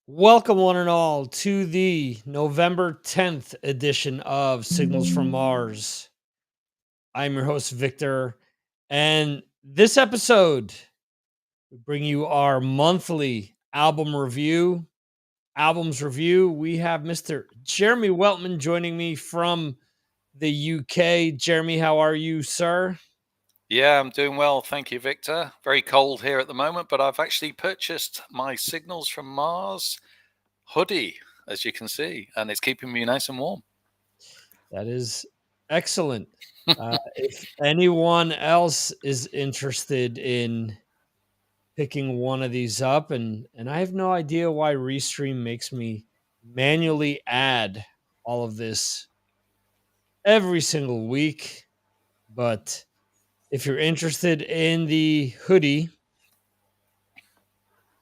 Welcome, one and all, to the November 10th edition of Signals from Mars. I'm your host, Victor, and this episode, we bring you our monthly albums review. We have Mr. Jeremy Weltman joining me from the UK. Jeremy, how are you, sir? Yeah, I'm doing well. Thank you, Victor. Very cold here at the moment, but I've actually purchased my Signals from Mars hoodie, as you can see, and it's keeping me nice and warm. That is excellent. If anyone else is interested in picking one of these up, and I have no idea why Restream makes me manually add all of this every single week. But if you're interested in the hoodie,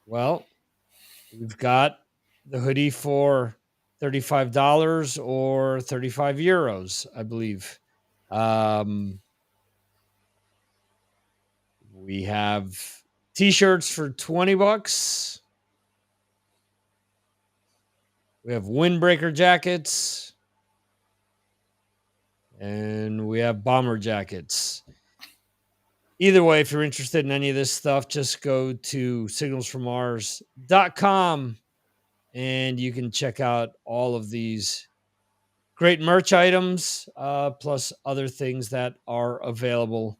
well, we've got the hoodie for $35 or 35 euros, I believe. We have t-shirts for 20 bucks. We have windbreaker jackets. And we have bomber jackets. Either way, if you're interested in any of this stuff, just go to signalsfrommars.com and you can check out all of these great merch items, plus other things that are available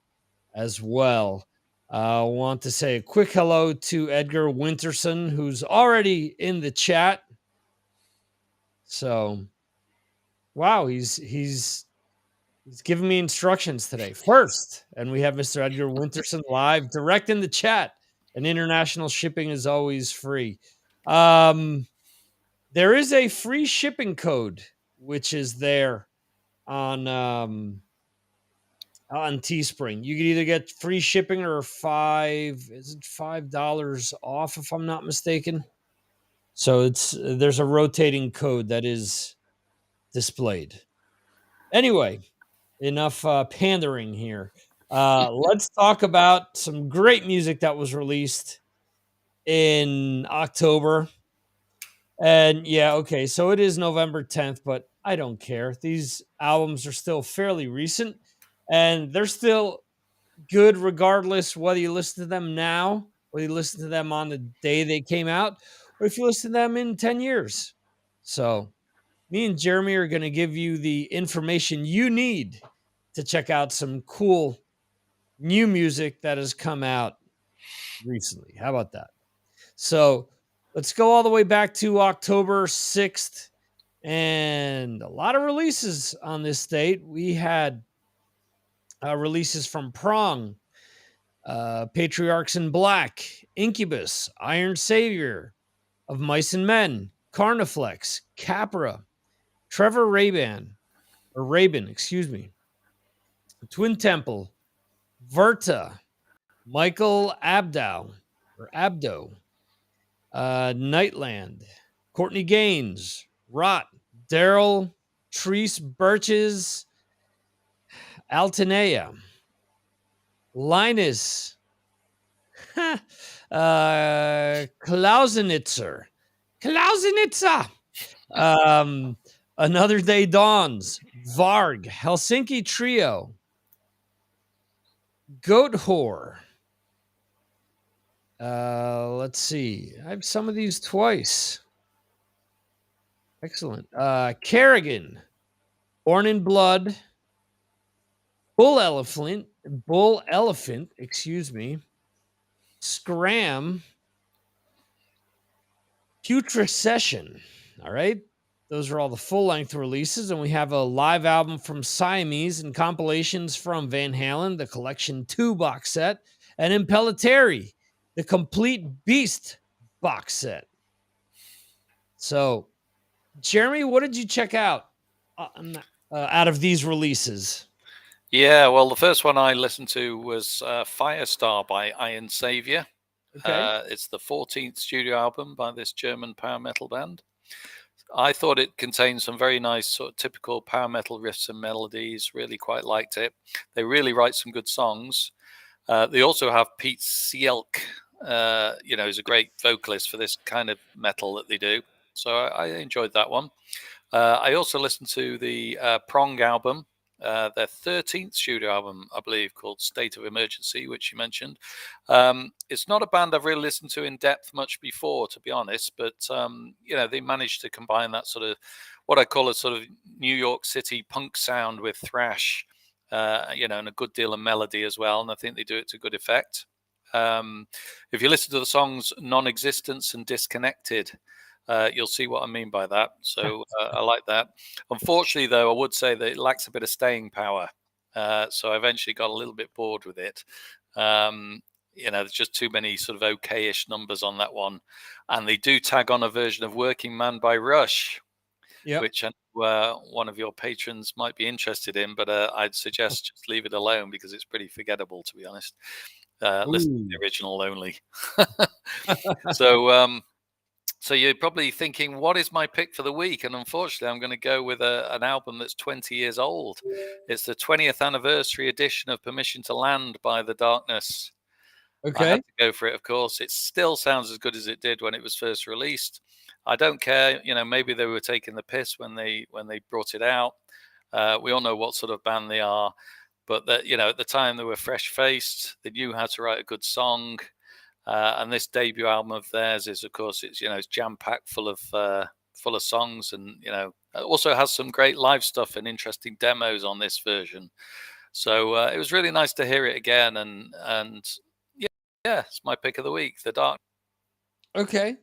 as well. I want to say a quick hello to Edgar Winterson, who's already in the chat. So, wow, he's giving me instructions today first. And we have Mr. Edgar Winterson live direct in the chat. And international shipping is always free. There is a free shipping code, which is there on Teespring. You could either get free shipping or $5 off, if I'm not mistaken. So there's a rotating code that is displayed. Anyway, enough pandering here. Let's talk about some great music that was released in October. And yeah, okay, so it is November 10th, but I don't care. These albums are still fairly recent and they're still good regardless whether you listen to them now, whether you listen to them on the day they came out, or if you listen to them in 10 years. So, me and Jeremy are going to give you the information you need to check out some cool new music that has come out recently. How about that? So let's go all the way back to October 6th. And a lot of releases on this date. We had releases from Prong, Patriarchs in Black, Incubus, Iron Savior, Of Mice and Men, Carniflex, Capra, Trevor Rabin, excuse me, Twin Temple, Verta, Michael Abdo, Nightland, Courtney Gaines, Rot, Daryl, Treese Birches, Altanea, Linus, Klausenitzer, Another Day Dawns, Varg, Helsinki Trio, Goat Whore. Let's see. I have some of these twice. Excellent. Kerrigan, Born in Blood, Bull Elephant, excuse me, Scram, Putrescession. All right. Those are all the full-length releases, and we have a live album from Siamese and compilations from Van Halen, the Collection 2 box set, and Impellitteri, the Complete Beast box set. So, Jeremy, what did you check out of these releases? Yeah, well, the first one I listened to was Firestar by Iron Savior. Okay. It's the 14th studio album by this German power metal band. I thought it contained some very nice sort of typical power metal riffs and melodies. Really quite liked it. They really write some good songs. They also have Pete Sielk is a great vocalist for this kind of metal that they do. So I enjoyed that one. I also listened to the Prong album, their 13th studio album, I believe, called State of Emergency, which you mentioned. It's not a band I've really listened to in depth much before, to be honest, but, they managed to combine that sort of what I call a sort of New York City punk sound with thrash, and a good deal of melody as well. And I think they do it to good effect. If you listen to the songs Non-Existence and Disconnected, you'll see what I mean by that. So I like that. Unfortunately, though, I would say that it lacks a bit of staying power. So I eventually got a little bit bored with it. There's just too many sort of okay-ish numbers on that one. And they do tag on a version of Working Man by Rush, which I know, one of your patrons might be interested in, but I'd suggest just leave it alone because it's pretty forgettable, to be honest. Listen to the original only. So you're probably thinking, what is my pick for the week? And unfortunately, I'm going to go with an album that's 20 years old. It's the 20th anniversary edition of Permission to Land by The Darkness. Okay. I had to go for it, of course. It still sounds as good as it did when it was first released. I don't care. Maybe they were taking the piss when they brought it out. We all know what sort of band they are. But at the time, they were fresh-faced. They knew how to write a good song. And this debut album of theirs is, of course, it's jam-packed full of songs, and it also has some great live stuff and interesting demos on this version. So it was really nice to hear it again, and yeah, it's my pick of the week, The Dark. Okay.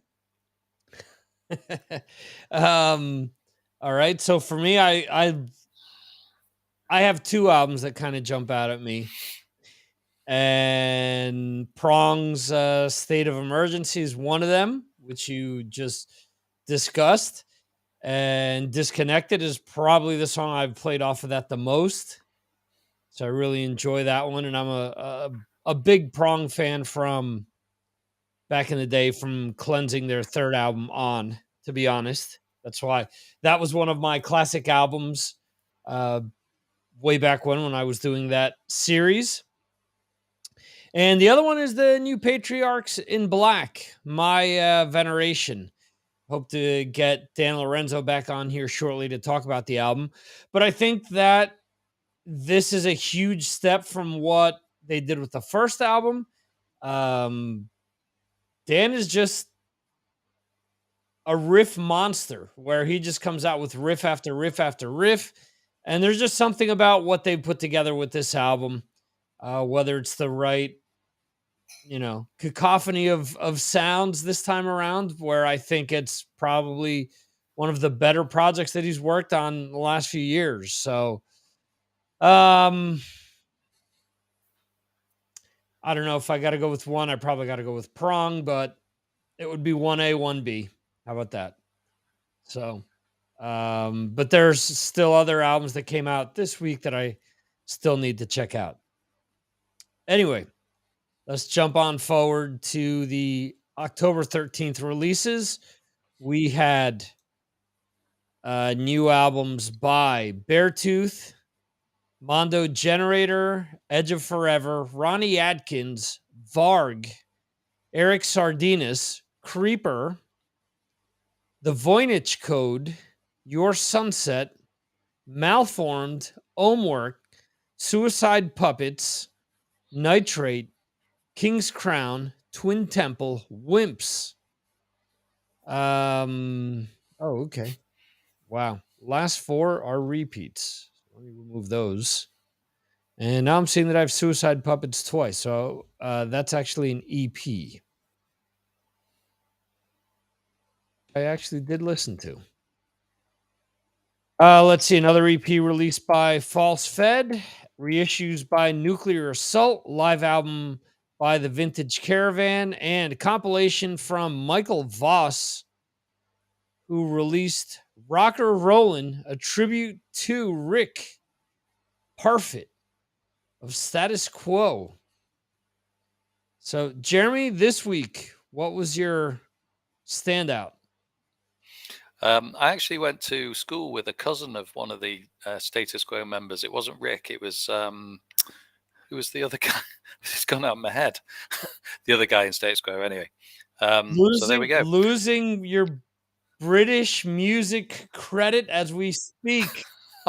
All right. So for me, I have two albums that kind of jump out at me. And Prong's State of Emergency is one of them, which you just discussed. And Disconnected is probably the song I've played off of that the most. So I really enjoy that one. And I'm a big Prong fan from back in the day, from Cleansing, their third album on, to be honest. That's why that was one of my classic albums way back when I was doing that series. And the other one is the New Patriarchs in Black, My Veneration. Hope to get Dan Lorenzo back on here shortly to talk about the album. But I think that this is a huge step from what they did with the first album. Dan is just a riff monster where he just comes out with riff after riff after riff. And there's just something about what they put together with this album, whether it's the right cacophony of sounds this time around, where I think it's probably one of the better projects that he's worked on the last few years. So I don't know if I got to go with one. I probably got to go with Prong, but it would be 1A, 1B. How about that? So, but there's still other albums that came out this week that I still need to check out. Anyway, let's jump on forward to the October 13th releases. We had new albums by Beartooth, Mondo Generator, Edge of Forever, Ronnie Atkins, Varg, Eric Sardinas, Creeper, The Voynich Code, Your Sunset, Malformed, Homework, Suicide Puppets, Nitrate, King's Crown, Twin Temple, Wimps. Okay. Wow. Last four are repeats. Let me remove those. And now I'm seeing that I have Suicide Puppets twice. So that's actually an EP. I actually did listen to. Let's see. Another EP released by False Fed. Reissues by Nuclear Assault. Live album by The Vintage Caravan. And compilation from Michael Voss, who released Rocker Rollin', a tribute to Rick Parfit of Status Quo. So, Jeremy, this week, what was your standout? I actually went to school with a cousin of one of the Status Quo members. It wasn't Rick. It was Who was the other guy? It's gone out of my head. The other guy in State Square, anyway. So there we go. Losing your British music credit as we speak.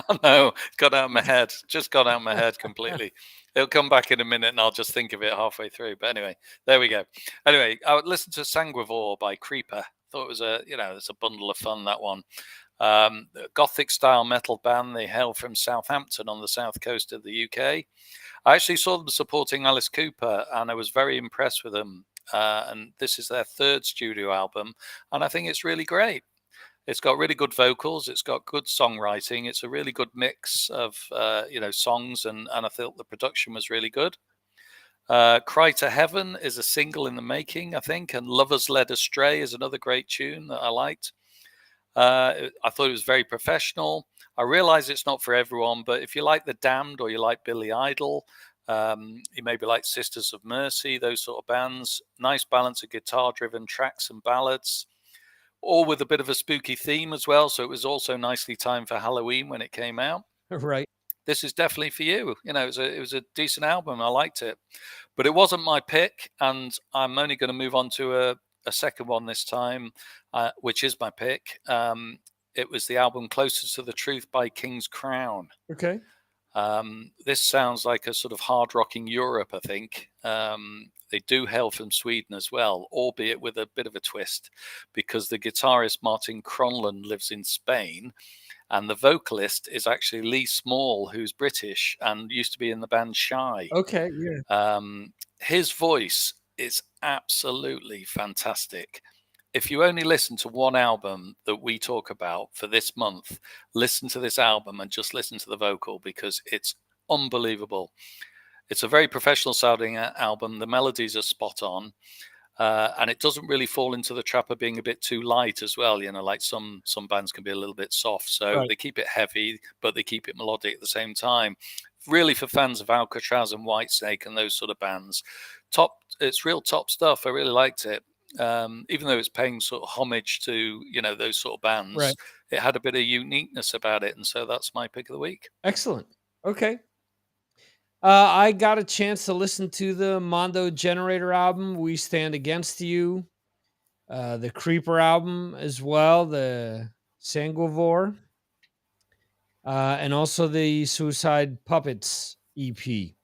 Oh, no, got out of my head. Just got out of my head completely. It'll come back in a minute and I'll just think of it halfway through. But anyway, there we go. Anyway, I would listen to Sanguivore by Creeper. Thought it was it's a bundle of fun, that one. Gothic style metal band. They hail from Southampton on the south coast of the UK. I actually saw them supporting Alice Cooper and I was very impressed with them. And this is their third studio album. And I think it's really great. It's got really good vocals. It's got good songwriting. It's a really good mix of, songs. And I thought the production was really good. Cry to Heaven is a single in the making, I think. And Lovers Led Astray is another great tune that I liked. I thought it was very professional. I realize it's not for everyone, but if you like The Damned or you like Billy Idol, you maybe like Sisters of Mercy, those sort of bands, nice balance of guitar-driven tracks and ballads, all with a bit of a spooky theme as well. So it was also nicely timed for Halloween when it came out. Right. This is definitely for you. It was a decent album. I liked it, but it wasn't my pick, and I'm only going to move on to a second one this time, which is my pick. It was the album Closer to the Truth by King's Crown. Okay. This sounds like a sort of hard rocking Europe, I think. They do hail from Sweden as well, albeit with a bit of a twist, because the guitarist Martin Cronlund lives in Spain, and the vocalist is actually Lee Small, who's British and used to be in the band Shy. Okay, yeah. His voice is absolutely fantastic. If you only listen to one album that we talk about for this month, listen to this album and just listen to the vocal, because it's unbelievable. It's a very professional sounding album. The melodies are spot on. And it doesn't really fall into the trap of being a bit too light as well. Like some bands can be a little bit soft. So Right. They keep it heavy, but they keep it melodic at the same time. Really for fans of Alcatraz and Whitesnake and those sort of bands. It's real top stuff. I really liked it. Even though it's paying sort of homage to, those sort of bands, Right. It had a bit of uniqueness about it. And so that's my pick of the week. Excellent. Okay. I got a chance to listen to the Mondo Generator album, We Stand Against You, the Creeper album as well, the Sanguivore, and also the Suicide Puppets EP.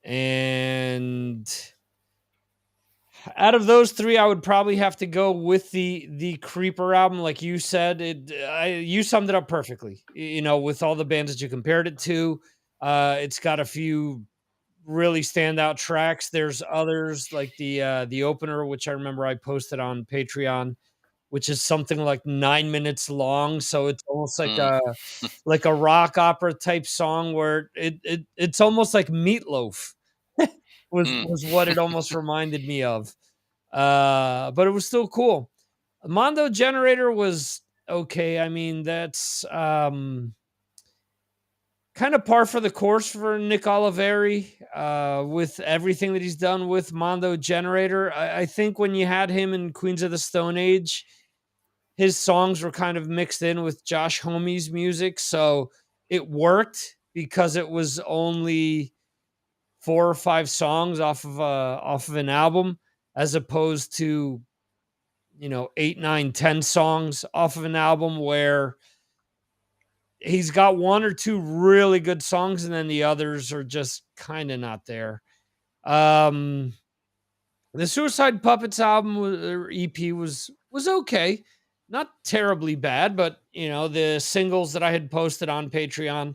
And out of those three, I would probably have to go with the Creeper album. Like you said, you summed it up perfectly. With all the bands that you compared it to, it's got a few really standout tracks. There's others like the opener, which I remember I posted on Patreon, which is something like 9 minutes long. So it's almost like a rock opera type song where it's almost like Meatloaf was what it almost reminded me of. But it was still cool. Mondo Generator was okay. I mean, that's kind of par for the course for Nick Oliveri, with everything that he's done with Mondo Generator. I think when you had him in Queens of the Stone Age, his songs were kind of mixed in with Josh Homme's music, so it worked because it was only 4 or 5 songs off of an album, as opposed to 8, 9, 10 songs off of an album where he's got 1 or 2 really good songs and then the others are just kind of not there. The Suicide Puppets album or EP was okay. Not terribly bad, but the singles that I had posted on Patreon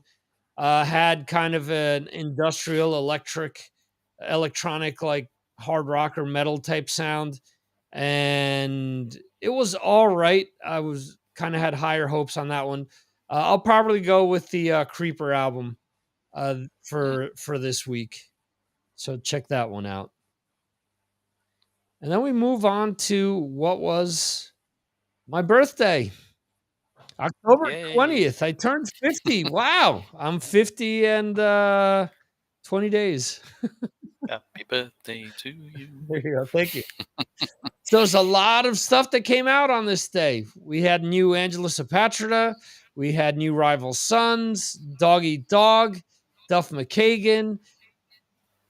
had kind of an industrial electronic, like hard rock or metal type sound. And it was all right. I was kind of had higher hopes on that one. I'll probably go with the Creeper album for this week. So check that one out. And then we move on to what was my birthday. October 20th. I turned 50. Wow. I'm 50 and 20 days. Happy birthday to you. There you go. Thank you. So there's a lot of stuff that came out on this day. We had new Angelus Patrona. We had new Rival Sons, Dog Eat Dog, Duff McKagan,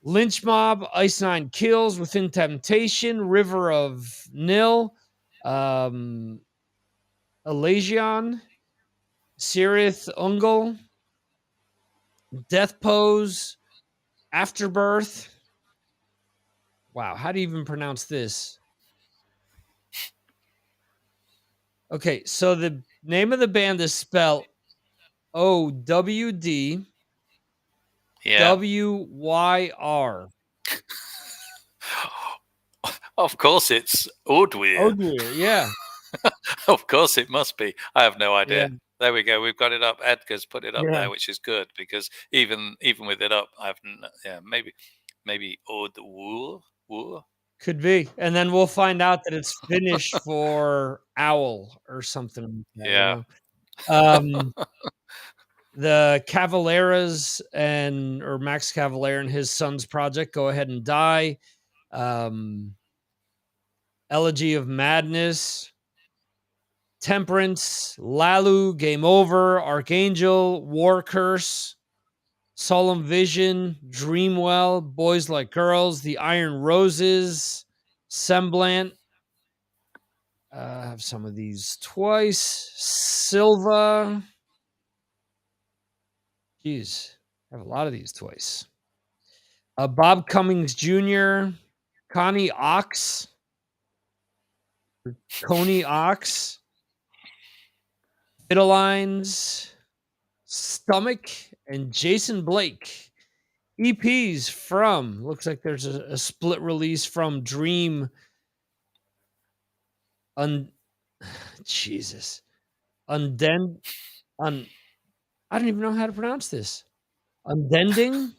Lynch Mob, Ice Nine Kills, Within Temptation, River of Nil, Elasion, Sirith Ungol, Death Pose, Afterbirth. Wow, how do you even pronounce this? Okay, so the name of the band is spelled OWD Yeah. WYR. Of course, it's Odweir. Odweir, yeah. Of course, it must be. I have no Yeah. idea. There we go. We've got it up. Edgar's put it up Yeah. there, which is good because even with it up, I've maybe Odweir. Could be. And then we'll find out that it's Finnish for owl or something like that, Yeah. The Cavaleras or Max Cavalera and his son's project, Go Ahead and Die. Elegy of Madness, Temperance, Lalu, Game Over, Archangel, War Curse, Solemn Vision, Dreamwell, Boys Like Girls, The Iron Roses, Semblant. I have some of these twice. Silva. Jeez, I have a lot of these twice. Bob Cummings Jr., Connie Ox, Coney Ox, Fiddlines, Stomach, and Jason Blake. EPs from, looks like there's a split release from Dream. Jesus. I don't even know how to pronounce this. Undending.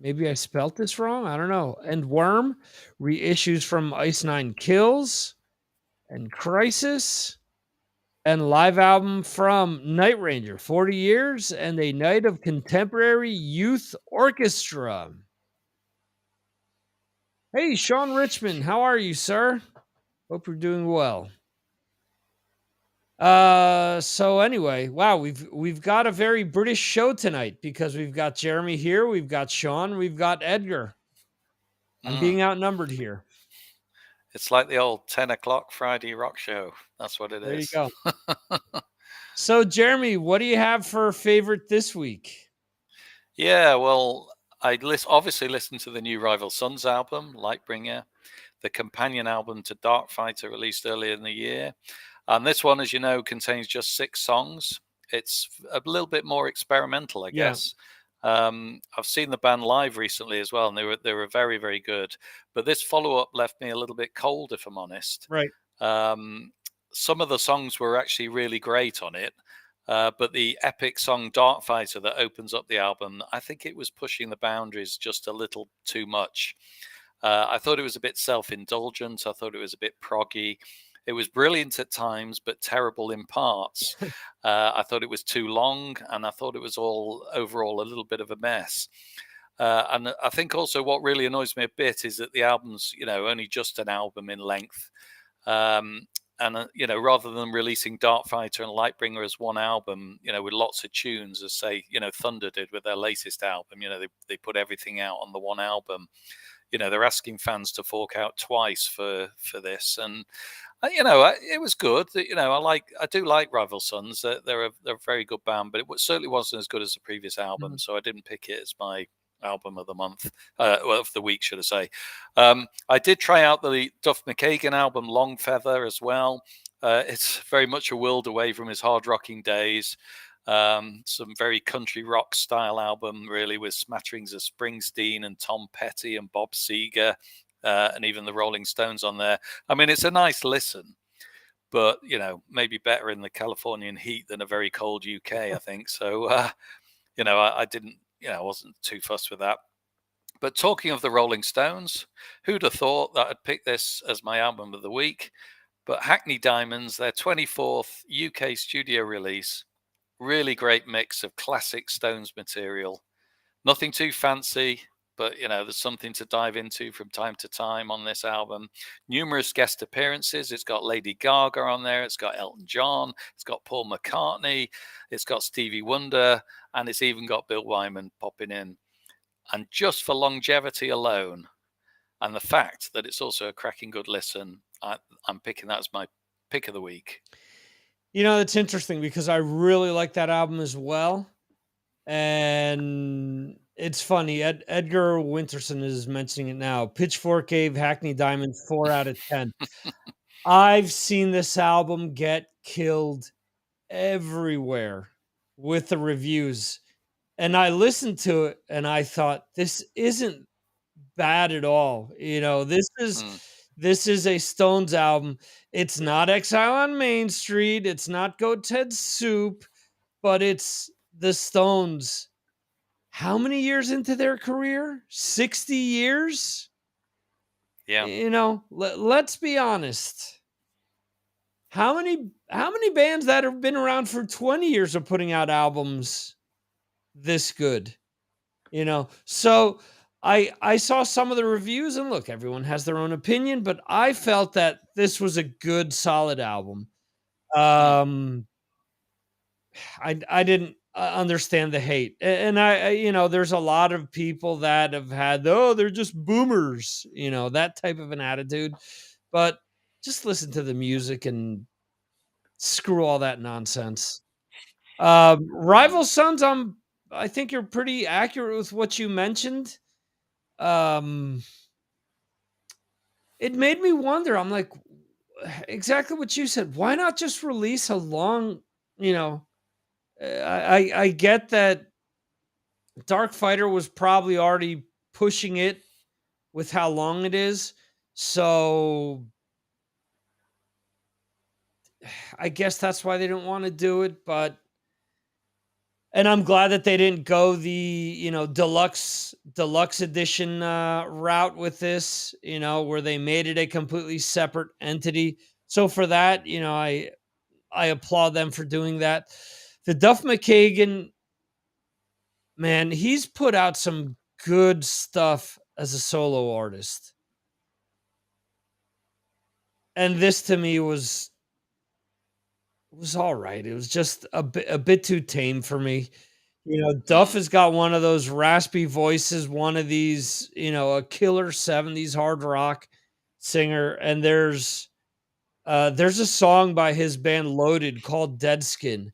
Maybe I spelt this wrong. I don't know. And Worm, reissues from Ice Nine Kills and Crisis, and live album from Night Ranger, 40 Years, and a Night of Contemporary Youth Orchestra. Hey, Sean Richmond, how are you, sir? Hope you're doing well. So anyway, wow, we've got a very British show tonight because we've got Jeremy here, we've got Sean, we've got Edgar. I'm being outnumbered here. It's like the old 10 o'clock Friday rock show. That's what it is. There you go. So, Jeremy, what do you have for favorite this week? Yeah, well, I obviously listened to the new Rival Sons album, Lightbringer, the companion album to Dark Fighter released earlier in the year. And this one, as you know, contains just 6 songs. It's a little bit more experimental, I guess. I've seen the band live recently as well, and they were very, very good. But this follow-up left me a little bit cold, if I'm honest. Right. Some of the songs were actually really great on it. But the epic song Dark Fighter that opens up the album, I think it was pushing the boundaries just a little too much. I thought it was a bit self-indulgent. I thought it was a bit proggy. It was brilliant at times, but terrible in parts. I thought it was too long, and I thought it was all overall a little bit of a mess. And I think also what really annoys me a bit is that the album's, only just an album in length. And, rather than releasing Dark Fighter and Lightbringer as one album, with lots of tunes, as say, Thunder did with their latest album, they put everything out on the one album. They're asking fans to fork out twice for this. And, it was good. I do like Rival Sons. They're a very good band, but it certainly wasn't as good as the previous album. So I didn't pick it as my album of the month, of the week, should I say. I did try out the Duff McKagan album, Long Feather, as well. It's very much a world away from his hard rocking days. Some very country rock style album, really, with smatterings of Springsteen and Tom Petty and Bob Seger, and even the Rolling Stones on there. I mean, it's a nice listen, but maybe better in the Californian heat than a very cold UK, I think. So I didn't, I wasn't too fussed with that. But talking of the Rolling Stones, who'd have thought that I'd pick this as my album of the week? But Hackney Diamonds, their 24th UK studio release, really great mix of classic Stones material. Nothing too fancy, but there's something to dive into from time to time on this album. Numerous guest appearances. It's got Lady Gaga on there. It's got Elton John. It's got Paul McCartney. It's got Stevie Wonder, and it's even got Bill Wyman popping in. And just for longevity alone, and the fact that it's also a cracking good listen, I'm picking that as my pick of the week. It's interesting because I really like that album as well. And it's funny, Edgar Winterson is mentioning it now. Pitchfork gave Hackney Diamond 4 out of 10. I've seen this album get killed everywhere with the reviews. And I listened to it and I thought, this isn't bad at all. Mm, This is a Stones album. It's not Exile on Main Street. It's not Go Ted Soup, but it's the Stones. How many years into their career? 60 years? yeah. Let's be honest. How many bands that have been around for 20 years are putting out albums this good? So I saw some of the reviews, and look, everyone has their own opinion, but I felt that this was a good solid album. Mm, um I didn't understand the hate, and there's a lot of people that have had, oh, they're just boomers, that type of an attitude. But just listen to the music and screw all that nonsense. mm, Rival Sons, I think you're pretty accurate with what you mentioned. um It made me wonder. I'm like, exactly what you said. Why not just release a long, you know, I get that Dark Fighter was probably already pushing it with how long it is. So I guess that's why they didn't want to do it. And I'm glad that they didn't go the, deluxe edition route with this, where they made it a completely separate entity. So for that, I applaud them for doing that. The Duff McKagan, man, he's put out some good stuff as a solo artist. And this to me was all right. It was just a bit too tame for me. Duff mm. has got one of those raspy voices, one of these, a killer 70s hard rock singer. And there's a song by his band Loaded called Dead Skin,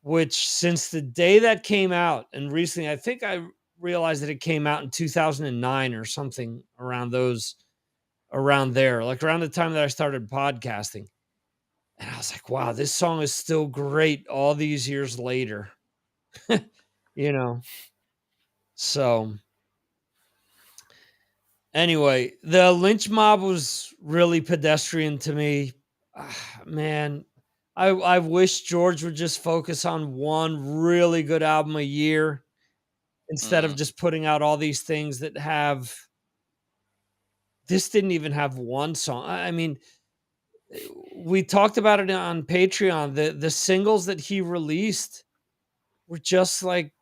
which since the day that came out, and recently I think I realized that it came out in 2009 or something around there, like around the time that I started podcasting. And I was like, wow, this song is still great all these years later. you know. So anyway, the lynch mob was really pedestrian to me. Man, I wish George would just focus on one really good album a year instead of Mm. just putting out all these things that have this didn't even have one song. I mean, eh, we talked about it on Patreon. The singles that he released were just like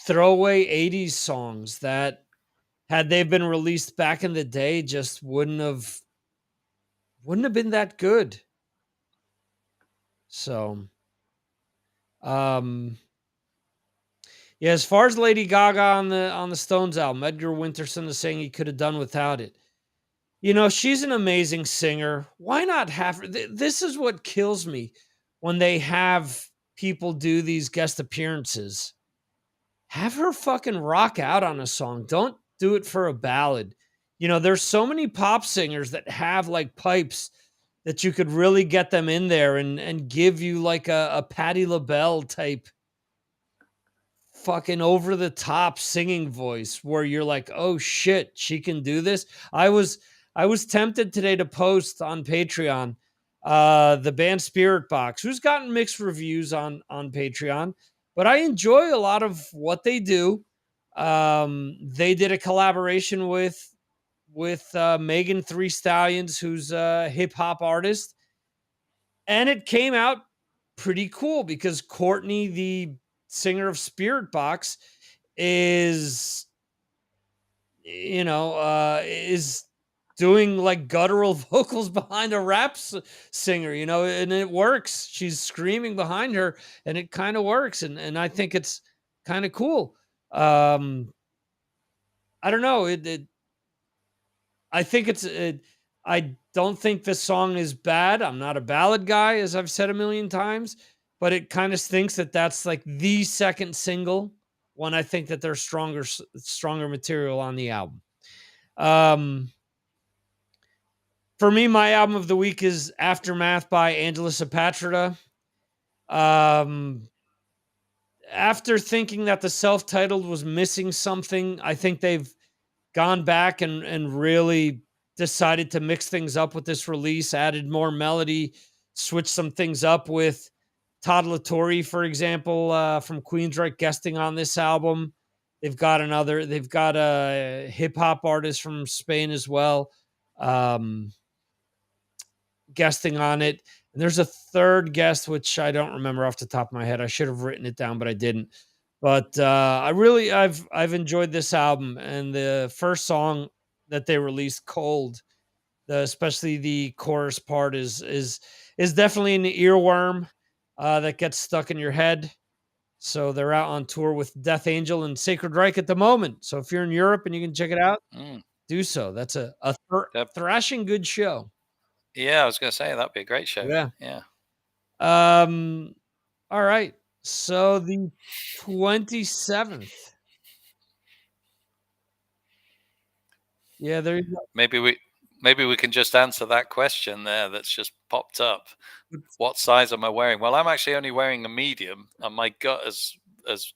throwaway 80s songs that had they been released back in the day just wouldn't have been that good. So, um yeah, as far as Lady Gaga on the Stones album, Edgar Winterson is saying he could have done without it. She's an amazing singer. Why not have her? This is what kills me when they have people do these guest appearances. Have her fucking rock out on a song. Don't do it for a ballad. There's so many pop singers that have like pipes that you could really get them in there and give you like a Patti LaBelle type fucking over the top singing voice where you're like, "Oh shit, she can do this." I was tempted today to post on Patreon the band Spirit Box, who's gotten mixed reviews on Patreon, but I enjoy a lot of what they do. They did a collaboration with Megan Three Stallions, who's a hip hop artist, and it came out pretty cool because Courtney, the singer of Spirit Box, is is doing like guttural vocals behind a singer, and it works. She's screaming behind her, and it kind of works, and I think it's kind of cool. I don't know. I think I don't think this song is bad. I'm not a ballad guy, as I've said a million times, but it kind of stinks that that's like the second single when I think that there's stronger material on the album. Um, for me, my album of the week is Aftermath by Angelus Apatrida. Um, after thinking that the self-titled was missing something, I think they've gone back and really decided to mix things up with this release, added more melody, switched some things up with Todd Latore, for example, from Queensryche guesting on this album. They've got a hip hop artist from Spain as well, um, guesting on it. And there's a third guest, which I don't remember off the top of my head. I should have written it down, but I didn't. But I've enjoyed this album, and the first song that they released, "Cold," especially the chorus part is definitely an earworm that gets stuck in your head. So they're out on tour with Death Angel and Sacred Reich at the moment. So if you're in Europe and you can check it out, Mm. do so. That's a Yep. thrashing good show. Yeah, I was going to say that'd be a great show. Yeah. Yeah. All right. So the 27th. Yeah, there you go. Maybe we can just answer that question there that's just popped up. What size am I wearing? Well, I'm actually only wearing a medium, and my gut is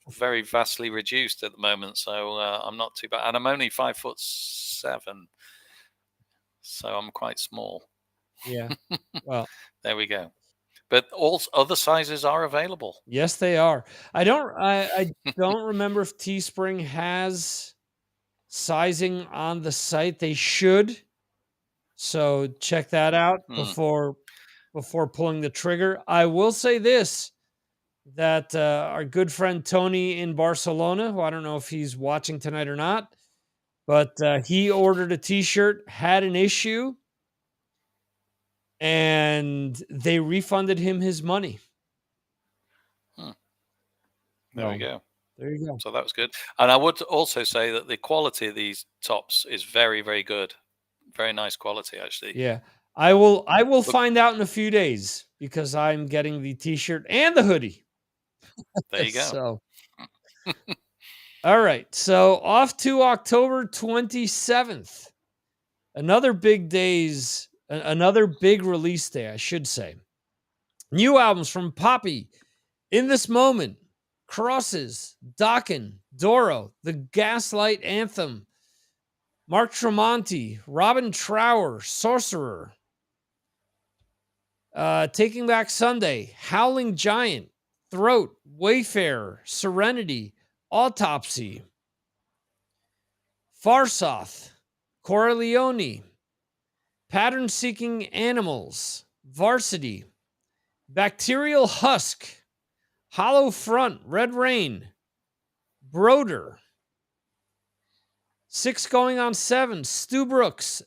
very vastly reduced at the moment, so I'm not too bad. And I'm only 5'7", so I'm quite small. Yeah. Well, there we go. But all other sizes are available. Yes, they are. I don't remember if Teespring has sizing on the site. They should. So check that out before pulling the trigger. I will say this, that our good friend Tony in Barcelona, who I don't know if he's watching tonight or not, but he ordered a t-shirt, had an issue, and they refunded him his money. There we go. There you go. So that was good. And I would also say that the quality of these tops is very, very good. Very nice quality, actually. Yeah. I will find out in a few days because I'm getting the t-shirt and the hoodie. There you go. So all right. So off to October 27th. Another big release day, I should say. New albums from Poppy, In This Moment, Crosses, Dokken, Doro, The Gaslight Anthem, Mark Tremonti, Robin Trower, Sorcerer, Taking Back Sunday, Howling Giant, Throat, Wayfarer, Serenity, Autopsy, Farsoth, Corleone, Pattern Seeking Animals, Varsity, Bacterial Husk, Hollow Front, Red Rain, Broder, 6 Going on 7, Stu Brooks,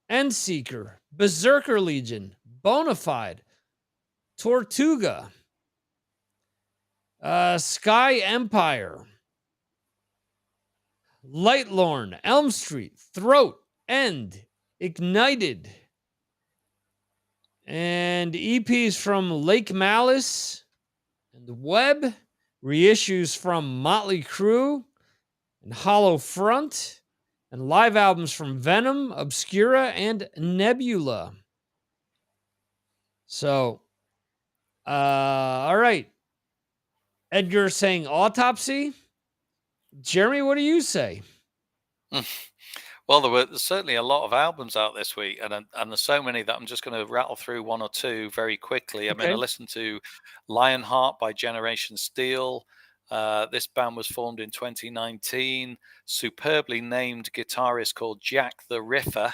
Endseeker, Berserker Legion, Bonafide, Tortuga, Sky Empire, Lightlorn, Elm Street, Throat, End, Ignited, and EPs from Lake Malice and Web, reissues from Motley Crue and Hollow Front, and live albums from Venom, Obscura, and Nebula. So, all right. Edgar saying Autopsy. Jeremy, what do you say? Well, there's certainly a lot of albums out this week, and there's so many that I'm just going to rattle through one or two very quickly. Okay. I mean, I listened to Lionheart by Generation Steel. This band was formed in 2019. Superbly named guitarist called Jack the Riffer.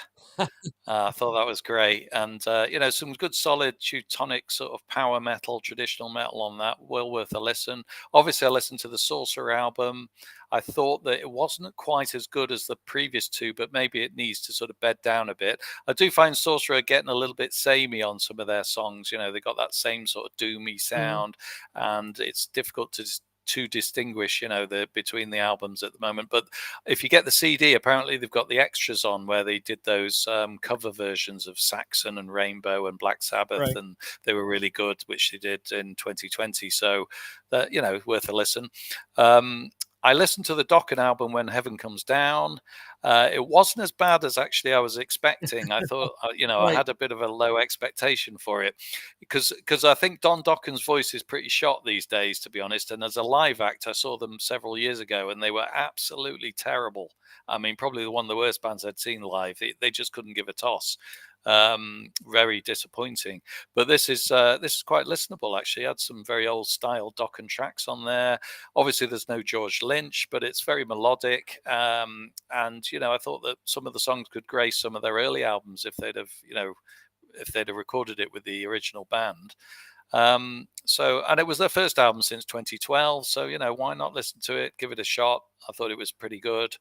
I thought that was great. And, some good solid Teutonic sort of power metal, traditional metal on that. Well worth a listen. Obviously, I listened to the Sorcerer album. I thought that it wasn't quite as good as the previous two, but maybe it needs to sort of bed down a bit. I do find Sorcerer getting a little bit samey on some of their songs. They got that same sort of doomy sound, and it's difficult to to distinguish, between the albums at the moment. But if you get the CD, apparently they've got the extras on where they did those cover versions of Saxon and Rainbow and Black Sabbath, Right. and they were really good, which they did in 2020. So that, worth a listen. I listened to the Dokken album, When Heaven Comes Down. It wasn't as bad as actually I was expecting. I thought, I Right. had a bit of a low expectation for it because I think Don Dokken's voice is pretty shot these days, to be honest. And as a live act, I saw them several years ago, and they were absolutely terrible. I mean, probably one of the worst bands I'd seen live. They just couldn't give a toss. Very disappointing. But this is quite listenable, actually. It had some very old style Dokken tracks on there. Obviously there's no George Lynch, but it's very melodic. And I thought that some of the songs could grace some of their early albums if they'd have recorded it with the original band. And it was their first album since 2012, so why not listen to it, give it a shot. I thought it was pretty good.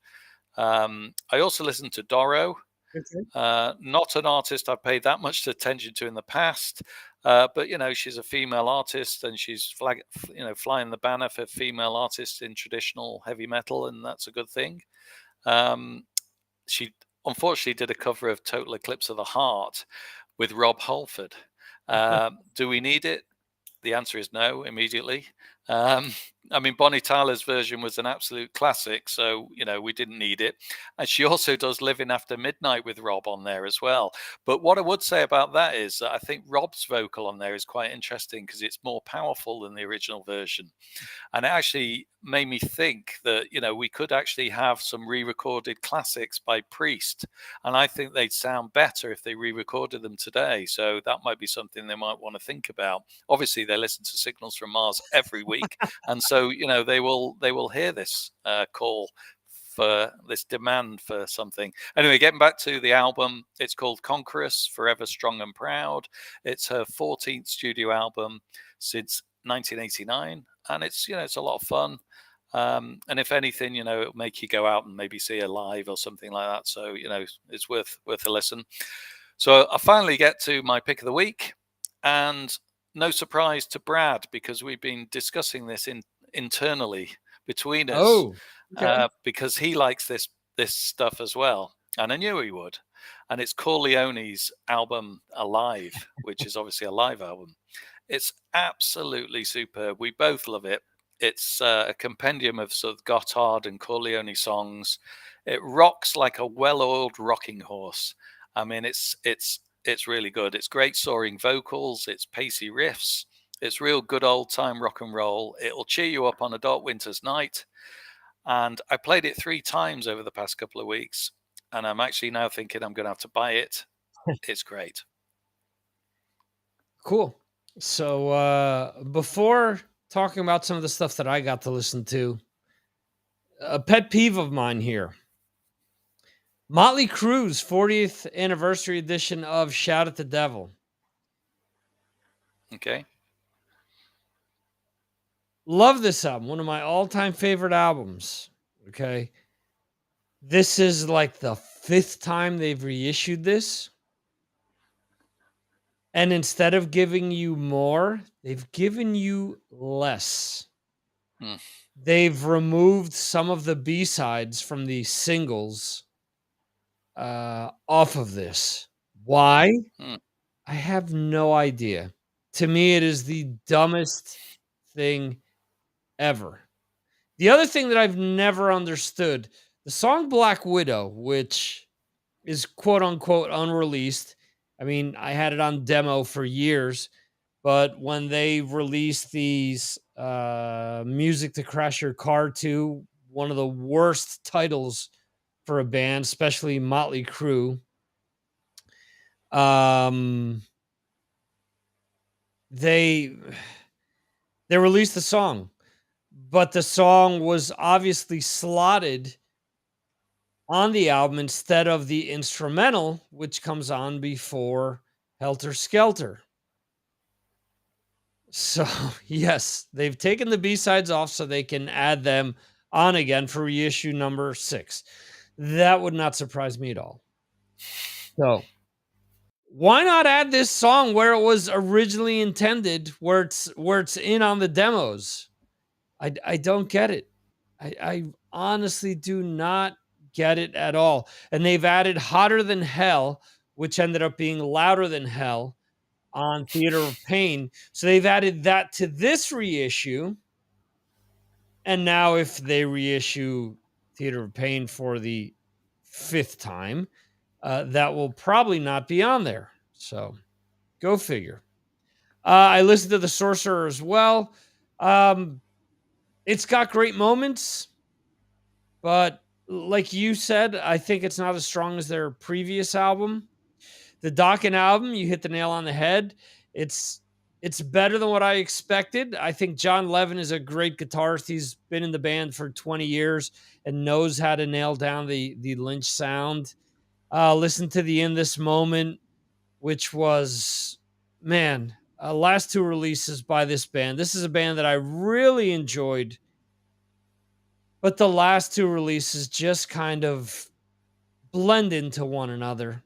I also listened to Doro. Okay. Not an artist I've paid that much attention to in the past, but she's a female artist, and she's flying the banner for female artists in traditional heavy metal, and that's a good thing. She unfortunately did a cover of Total Eclipse of the Heart with Rob Halford. Do we need it? The answer is no, immediately. I mean, Bonnie Tyler's version was an absolute classic, so we didn't need it. And she also does Living After Midnight with Rob on there as well. But what I would say about that is that I think Rob's vocal on there is quite interesting because it's more powerful than the original version. And it actually made me think that we could actually have some re-recorded classics by Priest, and I think they'd sound better if they re-recorded them today. So that might be something they might want to think about. Obviously they listen to Signals from Mars every week, and so they will hear this call for this demand for something. Anyway, getting back to the album, it's called Conquerors, Forever Strong and Proud. It's her 14th studio album since 1989, and it's a lot of fun. And if anything, it'll make you go out and maybe see her live or something like that. So it's worth a listen. So I finally get to my pick of the week, and no surprise to Brad, because we've been discussing this internally between us. Oh, okay. Because he likes this stuff as well, and I knew he would. And it's Corleone's album Alive, which is obviously a live album. It's absolutely superb. We both love it. It's a compendium of sort of Gotthard and Corleone songs. It rocks like a well-oiled rocking horse. I mean, it's really good. It's great soaring vocals. It's pacey riffs. It's real good old-time rock and roll. It'll cheer you up on a dark winter's night. And I played it 3 times over the past couple of weeks, and I'm actually now thinking I'm going to have to buy it. It's great. Cool. So before talking about some of the stuff that I got to listen to, a pet peeve of mine here. Motley Crue's 40th anniversary edition of Shout at the Devil. Okay. Love this album. One of my all-time favorite albums. Okay. This is like the 5th time they've reissued this. And instead of giving you more, they've given you less. They've removed some of the B-sides from the singles off of this. Why? I have no idea. To me, it is the dumbest thing ever. The other thing that I've never understood, the song Black Widow, which is quote unquote unreleased. I mean, I had it on demo for years, but when they released these Music to Crash Your Car 2, one of the worst titles for a band, especially Motley Crue. They released the song, but the song was obviously slotted on the album instead of the instrumental, which comes on before Helter Skelter. So, yes, they've taken the B-sides off so they can add them on again for reissue number 6. That would not surprise me at all. So, why not add this song where it was originally intended, where it's in on the demos? I don't get it. I honestly do not get it at all. And they've added Hotter Than Hell, which ended up being Louder Than Hell on Theater of Pain. So they've added that to this reissue. And now if they reissue Theater of Pain for the fifth time, that will probably not be on there. So go figure. I listened to The Sorcerer as well. It's got great moments, but like you said, I think it's not as strong as their previous album. The Dokken album, you hit the nail on the head. It's it's better than what I expected. I think John Levin is a great guitarist. He's been in the band for 20 years and knows how to nail down the Lynch sound. Listen to the In This Moment, which was, man, last two releases by this band. This is a band that I really enjoyed, but the last two releases just kind of blend into one another.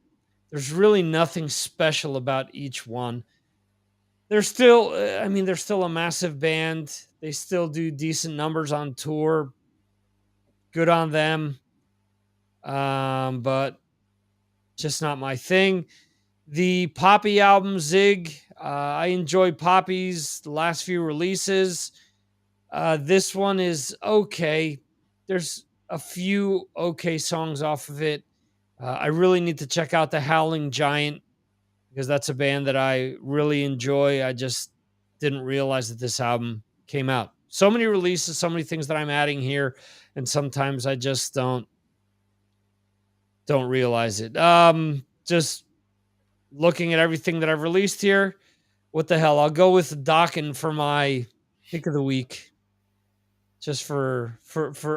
There's really nothing special about each one. They're still, I mean, they're still a massive band. They still do decent numbers on tour. Good on them. But just not my thing. The Poppy album, Zig, I enjoyed Poppy's last few releases. This one is okay. There's a few okay songs off of it. I really need to check out the Howling Giant because that's a band that I really enjoy. I just didn't realize that this album came out. So many releases, so many things that I'm adding here, and sometimes I just don't realize it. Just looking at everything that I've released here, what the hell? I'll go with Dokken for my pick of the week, just for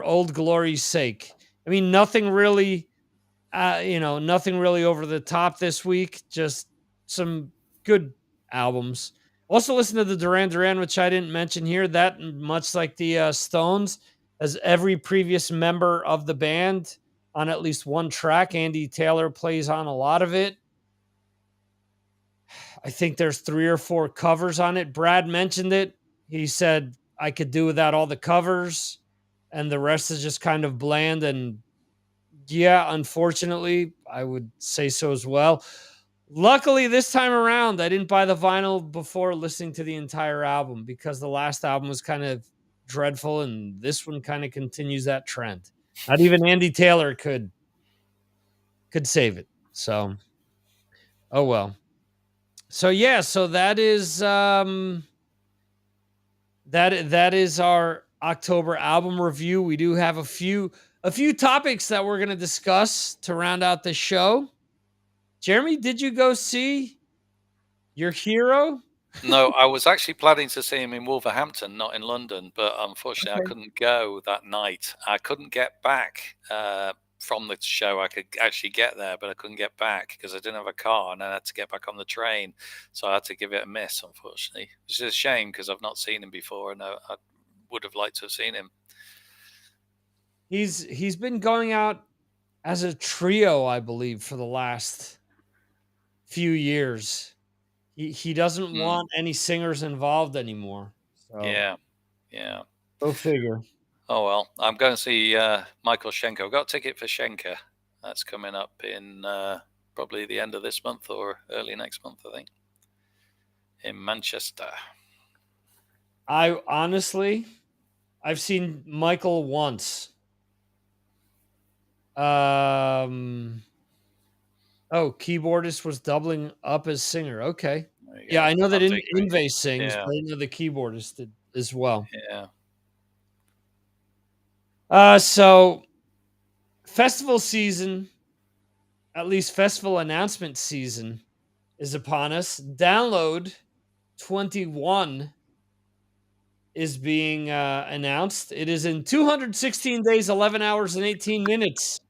old glory's sake. I mean, nothing really, nothing really over the top this week. Just some good albums. Also, listen to the Duran Duran, which I didn't mention here. That, much like the Stones, as every previous member of the band on at least one track. Andy Taylor plays on a lot of it. I think there's 3 or 4 covers on it. Brad mentioned it. He said I could do without all the covers, and the rest is just kind of bland. And yeah, unfortunately, I would say so as well. Luckily, this time around, I didn't buy the vinyl before listening to the entire album because the last album was kind of dreadful, and this one kind of continues that trend. Not even Andy Taylor could save it. So, oh well. So yeah, so that is that is our October album review. We do have a few topics that we're going to discuss to round out the show. Jeremy, did you go see your hero? No, I was actually planning to see him in Wolverhampton, not in London, but unfortunately I Okay. couldn't go that night. I couldn't get back from the show. I could actually get there, but I couldn't get back because I didn't have a car and I had to get back on the train. So I had to give it a miss, unfortunately. It's just a shame because I've not seen him before and I would have liked to have seen him. He's been going out as a trio, I believe, for the last few years. He doesn't want any singers involved anymore. So Yeah. go figure. Oh, well, I'm going to see Michael Schenker. I've got a ticket for Schenker. That's coming up in probably the end of this month or early next month, I think, in Manchester. I've seen Michael once. Keyboardist was doubling up as singer. Okay. Yeah, I know that Inve sings, but I know the keyboardist did as well. Yeah. So festival season, at least festival announcement season, is upon us. Download 21 is being announced. It is in 216 days, 11 hours, and 18 minutes.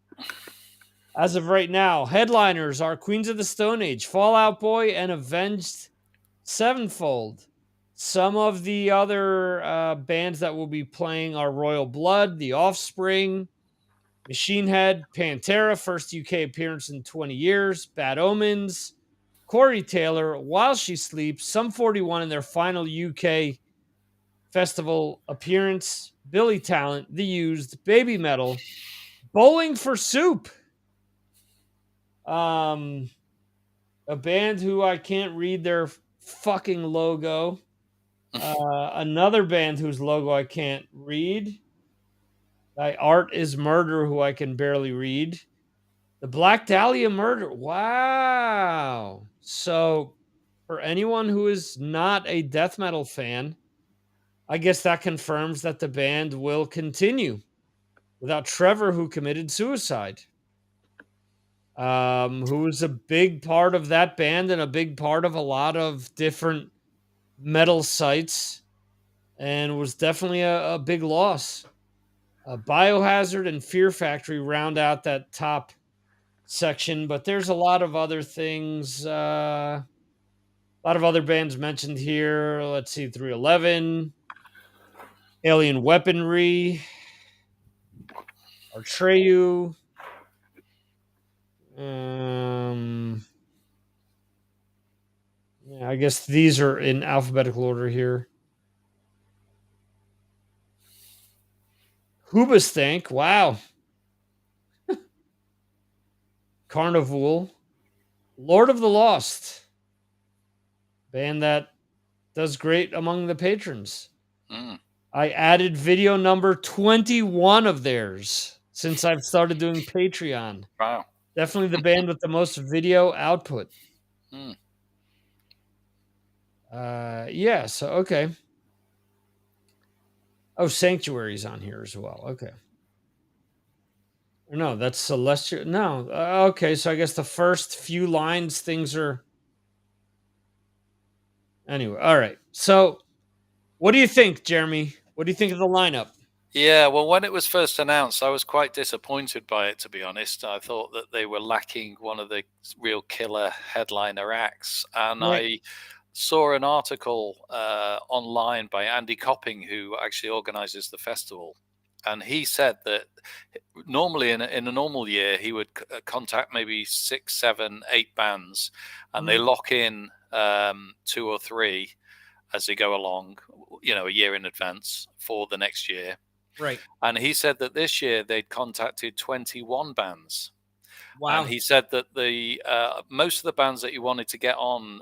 As of right now, headliners are Queens of the Stone Age, Fall Out Boy, and Avenged Sevenfold. Some of the other bands that will be playing are Royal Blood, The Offspring, Machine Head, Pantera, first UK appearance in 20 years, Bad Omens, Corey Taylor, While She Sleeps, Sum 41 in their final UK festival appearance, Billy Talent, The Used, Baby Metal, Bowling for Soup. Um, a band who I can't read their fucking logo. Another band whose logo I can't read. Thy Art is Murder, who I can barely read. The Black Dahlia Murder. Wow. So, for anyone who is not a death metal fan, I guess that confirms that the band will continue without Trevor, who committed suicide. Who was a big part of that band and a big part of a lot of different metal sites and was definitely a big loss. Biohazard and Fear Factory round out that top section, but there's a lot of other things. A lot of other bands mentioned here. Let's see, 311, Alien Weaponry, Artreyu. Yeah, I guess these are in alphabetical order here. Hoobastank, wow. Carnival, Lord of the Lost, band that does great among the patrons. Mm. I added video number 21 of theirs since I've started doing Patreon. Wow. Definitely the band with the most video output. Mm. Yeah, so okay. Oh, Sanctuary's on here as well. Okay. No, that's Celestial. No. Okay, so I guess the first few lines things are anyway. All right. So, what do you think, Jeremy? What do you think of the lineup? Yeah, well, when it was first announced, I was quite disappointed by it, to be honest. I thought that they were lacking one of the real killer headliner acts. And Right. I saw an article online by Andy Copping, who actually organizes the festival. And he said that normally in a normal year, he would contact maybe 6, 7, 8 bands, and they lock in 2 or 3 as they go along, a year in advance for the next year. Right. And he said that this year they'd contacted 21 bands. Wow. And he said that the most of the bands that he wanted to get on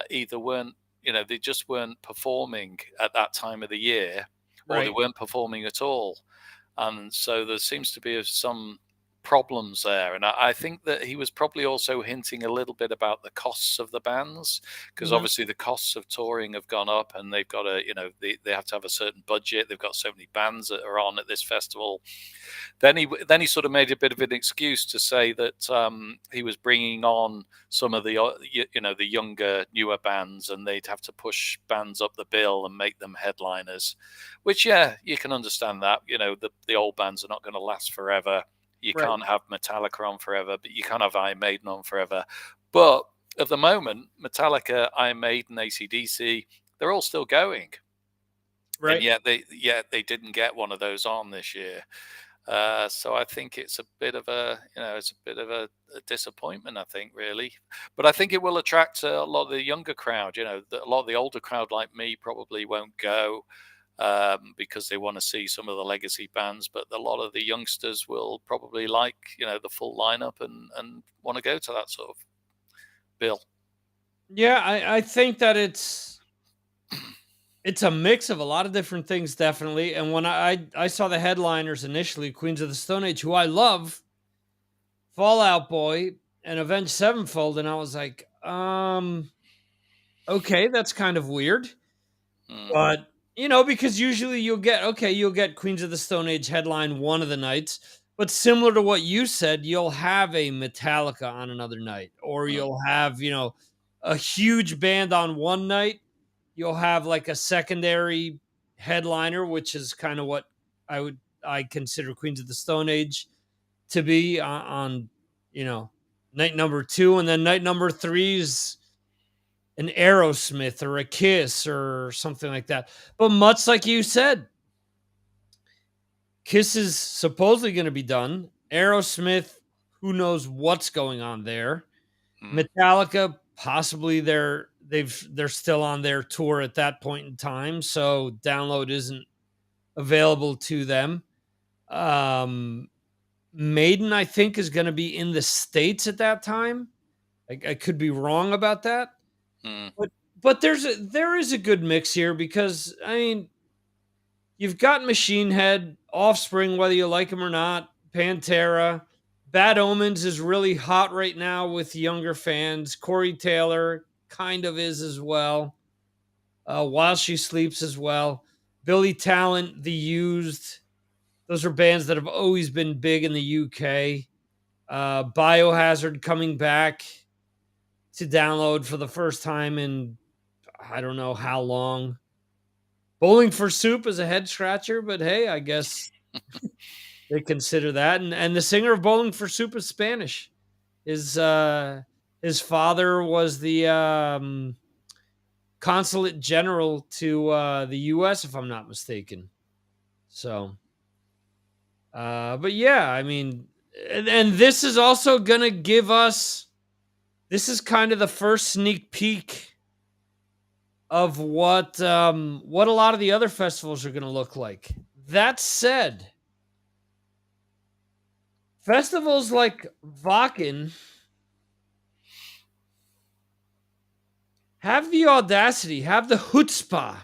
either weren't, they just weren't performing at that time of the year, or they Right. weren't performing at all. And so there seems to be some problems there. And I think that he was probably also hinting a little bit about the costs of the bands, because obviously the costs of touring have gone up, and they've got to, they have to have a certain budget. They've got so many bands that are on at this festival. Then he sort of made a bit of an excuse to say that he was bringing on some of the the younger, newer bands, and they'd have to push bands up the bill and make them headliners. Which, yeah, you can understand that. The old bands are not going to last forever. You Right. can't have Metallica on forever, but you can't have Iron Maiden on forever. But at the moment, Metallica, Iron Maiden, AC/DC, they're all still going. Right. And yet they didn't get one of those on this year. So I think it's a bit of a disappointment, I think, really. But I think it will attract a lot of the younger crowd. A lot of the older crowd like me probably won't go because they want to see some of the legacy bands. But a lot of the youngsters will probably like, the full lineup and want to go to that sort of bill. Yeah, I think that it's a mix of a lot of different things, definitely. And when I saw the headliners initially, Queens of the Stone Age, who I love, Fallout Boy, and Avenged Sevenfold, and I was like, okay, that's kind of weird. But because usually you'll get Queens of the Stone Age headline one of the nights, but similar to what you said, you'll have a Metallica on another night, or you'll have a huge band on one night. You'll have like a secondary headliner, which is kind of what I consider Queens of the Stone Age to be on night number 2, and then night number 3 is an Aerosmith or a Kiss or something like that. But much like you said, Kiss is supposedly going to be done. Aerosmith, who knows what's going on there. Metallica, possibly they're still on their tour at that point in time, so download isn't available to them. Um, Maiden, I think, is going to be in the States at that time. I could be wrong about that, Mm. but there is a good mix here because I mean you've got Machine Head, Offspring, whether you like them or not, Pantera. Bad Omens is really hot right now with younger fans. Corey Taylor kind of is as well. While She Sleeps as well. Billy Talent, The Used. Those are bands that have always been big in the UK. Biohazard coming back to download for the first time in I don't know how long. Bowling for Soup is a head scratcher, but hey, I guess they consider that. And the singer of Bowling for Soup is Spanish. His father was the consulate general to the U.S., if I'm not mistaken. So, but yeah, I mean, and this is also gonna give us. This is kind of the first sneak peek of what a lot of the other festivals are gonna look like. That said, festivals like Wacken have the audacity, have the chutzpah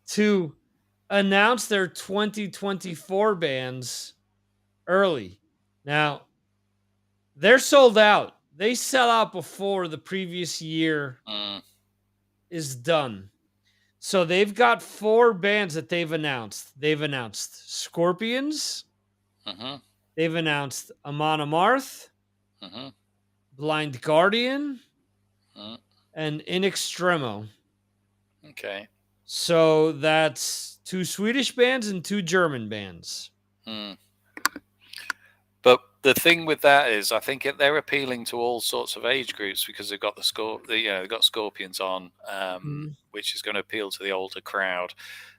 to announce their 2024 bands early. Now, they're sold out. They sell out before the previous year Mm. is done. So they've got 4 bands that they've announced. They've announced Scorpions, Mm-hmm. they've announced Amon Amarth, Mm-hmm. Blind Guardian, Mm. and In Extremo. Okay. So that's 2 Swedish bands and 2 German bands. Mm. But the thing with that is, I think they're appealing to all sorts of age groups because they've got they've got Scorpions on, which is going to appeal to the older crowd.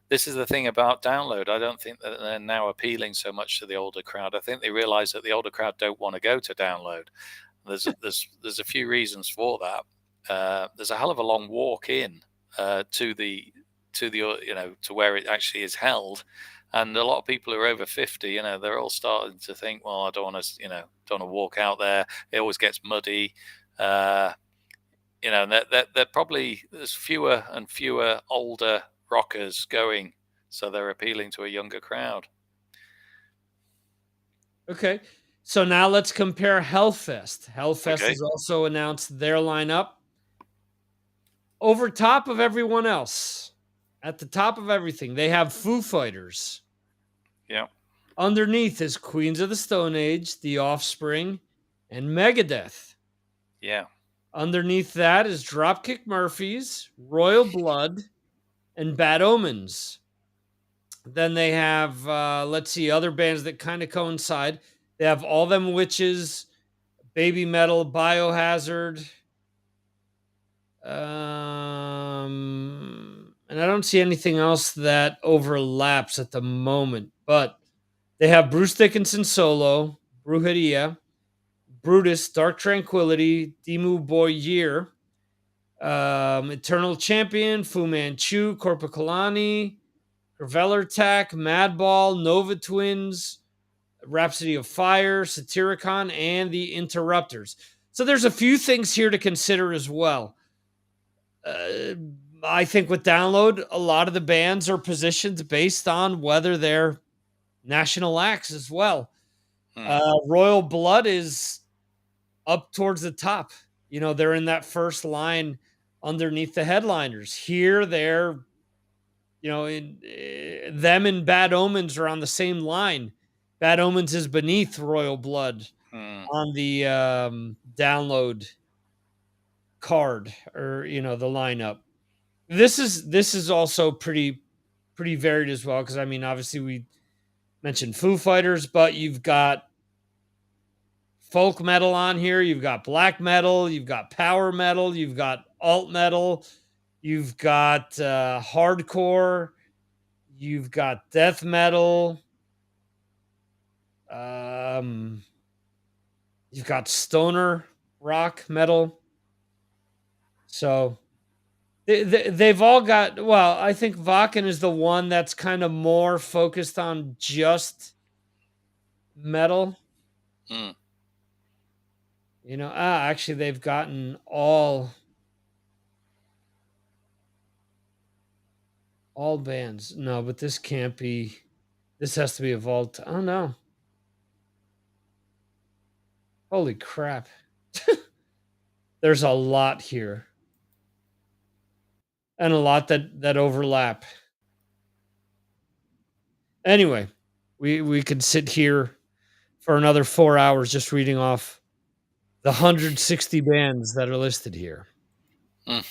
This is the thing about download. I don't think that they're now appealing so much to the older crowd. I think they realize that the older crowd don't want to go to download. There's a few reasons for that. There's a hell of a long walk in to the to where it actually is held. And a lot of people who are over 50, they're all starting to think, well, I don't want to, don't want to walk out there. It always gets muddy. They're probably, there's fewer and fewer older rockers going. So they're appealing to a younger crowd. Okay. So now let's compare Hellfest. Hellfest Okay. has also announced their lineup over top of everyone else. At the top of everything, they have Foo Fighters. Yeah. Underneath is Queens of the Stone Age, The Offspring, and Megadeth. Yeah. Underneath that is Dropkick Murphys, Royal Blood, and Bad Omens. Then they have, let's see, other bands that kind of coincide. They have All Them Witches, Baby Metal, Biohazard. And I don't see anything else that overlaps at the moment, but they have Bruce Dickinson solo, Brujeria, Brutus, Dark Tranquility, Demu Boy Year, Eternal Champion, Fu Manchu, Corpicalani, Graveler Attack, Madball, Nova Twins, Rhapsody of Fire, Satyricon, and the Interrupters. So there's a few things here to consider as well. I think with Download, a lot of the bands are positioned based on whether they're national acts as well. Royal Blood is up towards the top. They're in that first line underneath the headliners. Here, they're, them and Bad Omens are on the same line. Bad Omens is beneath Royal Blood on the download card or the lineup. This is also pretty varied as well because I mean obviously we mentioned Foo Fighters, but you've got folk metal on here, you've got black metal, you've got power metal, you've got alt metal, you've got hardcore, you've got death metal, you've got stoner rock metal. So They've all got, well, I think Vakken is the one that's kind of more focused on just metal. Mm. Actually, they've gotten all bands. No, but this can't be. This has to be a vault. Oh no! Holy crap! There's a lot here, and a lot that overlap. Anyway, we could sit here for another 4 hours just reading off the 160 bands that are listed here. Mm.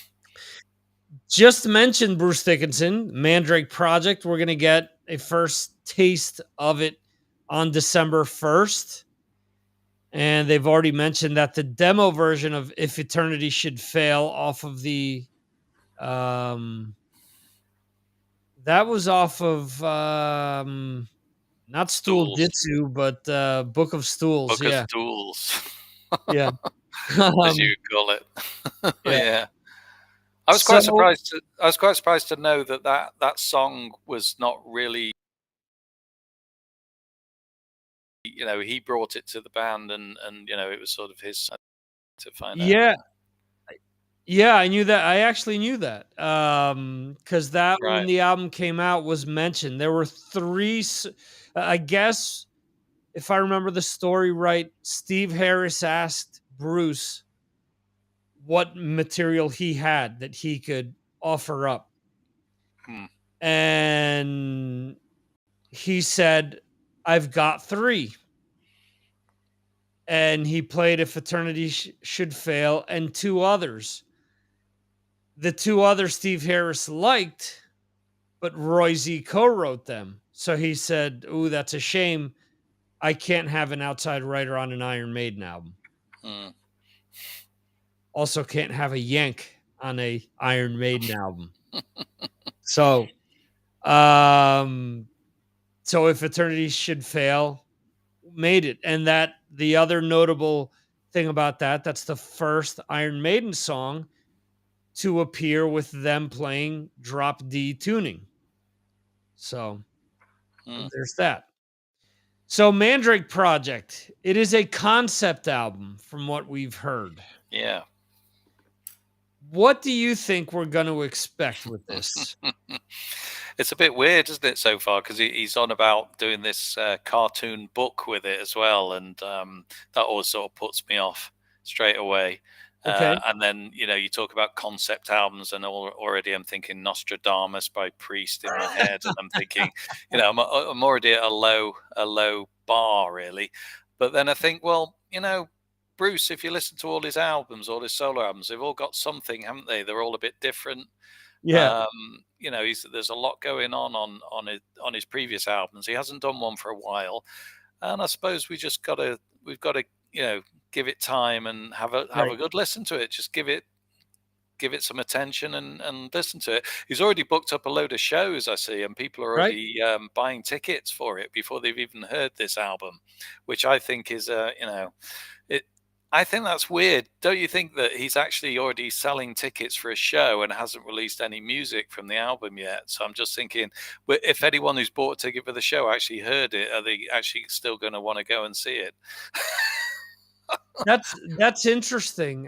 Just mentioned Bruce Dickinson, Mandrake Project. We're going to get a first taste of it on December 1st. And they've already mentioned that the demo version of If Eternity Should Fail off of that was off of, not Stool Stools. Jitsu, but Book of Stools. Book of Yeah. Stools, Yeah. as you um, call it. yeah. Yeah. I was quite So, surprised to know that song was not really, he brought it to the band, and it was sort of his to find out. yeah. Yeah, I knew that. I actually knew that. Because that when Right. the album came out was mentioned. There were I guess if I remember the story right, Steve Harris asked Bruce what material he had that he could offer up. Hmm. And he said, I've got three. And he played If Eternity Should Fail and two others. The two others Steve Harris liked, but Roy Z co-wrote them. So he said, "Ooh, that's a shame. I can't have an outside writer on an Iron Maiden album. Hmm. Also, can't have a Yank on a Iron Maiden album." So, um, so If Eternity Should Fail made it, and that the other notable thing about that's the first Iron Maiden song to appear with them playing drop D tuning. So Hmm. there's that. So Mandrake Project, it is a concept album from what we've heard. Yeah. What do you think we're going to expect with this? It's a bit weird, isn't it, so far? Because he's on about doing this cartoon book with it as well, and that always sort of puts me off straight away. Okay. And then you talk about concept albums, and already I'm thinking Nostradamus by Priest in my head, and I'm thinking, I'm already at a low bar really. But then I think, well, Bruce, if you listen to all his albums, all his solo albums, they've all got something, haven't they? They're all a bit different. Yeah. There's a lot going on his previous albums. He hasn't done one for a while, and I suppose we've got to give it time and have a Right. good listen to it. Just give it some attention and listen to it. He's already booked up a load of shows, I see, and people are Right. already buying tickets for it before they've even heard this album, which I think is it. I think that's weird. Don't you think that he's actually already selling tickets for a show and hasn't released any music from the album yet? So I'm just thinking, if anyone who's bought a ticket for the show actually heard it, are they actually still going to want to go and see it? That's interesting.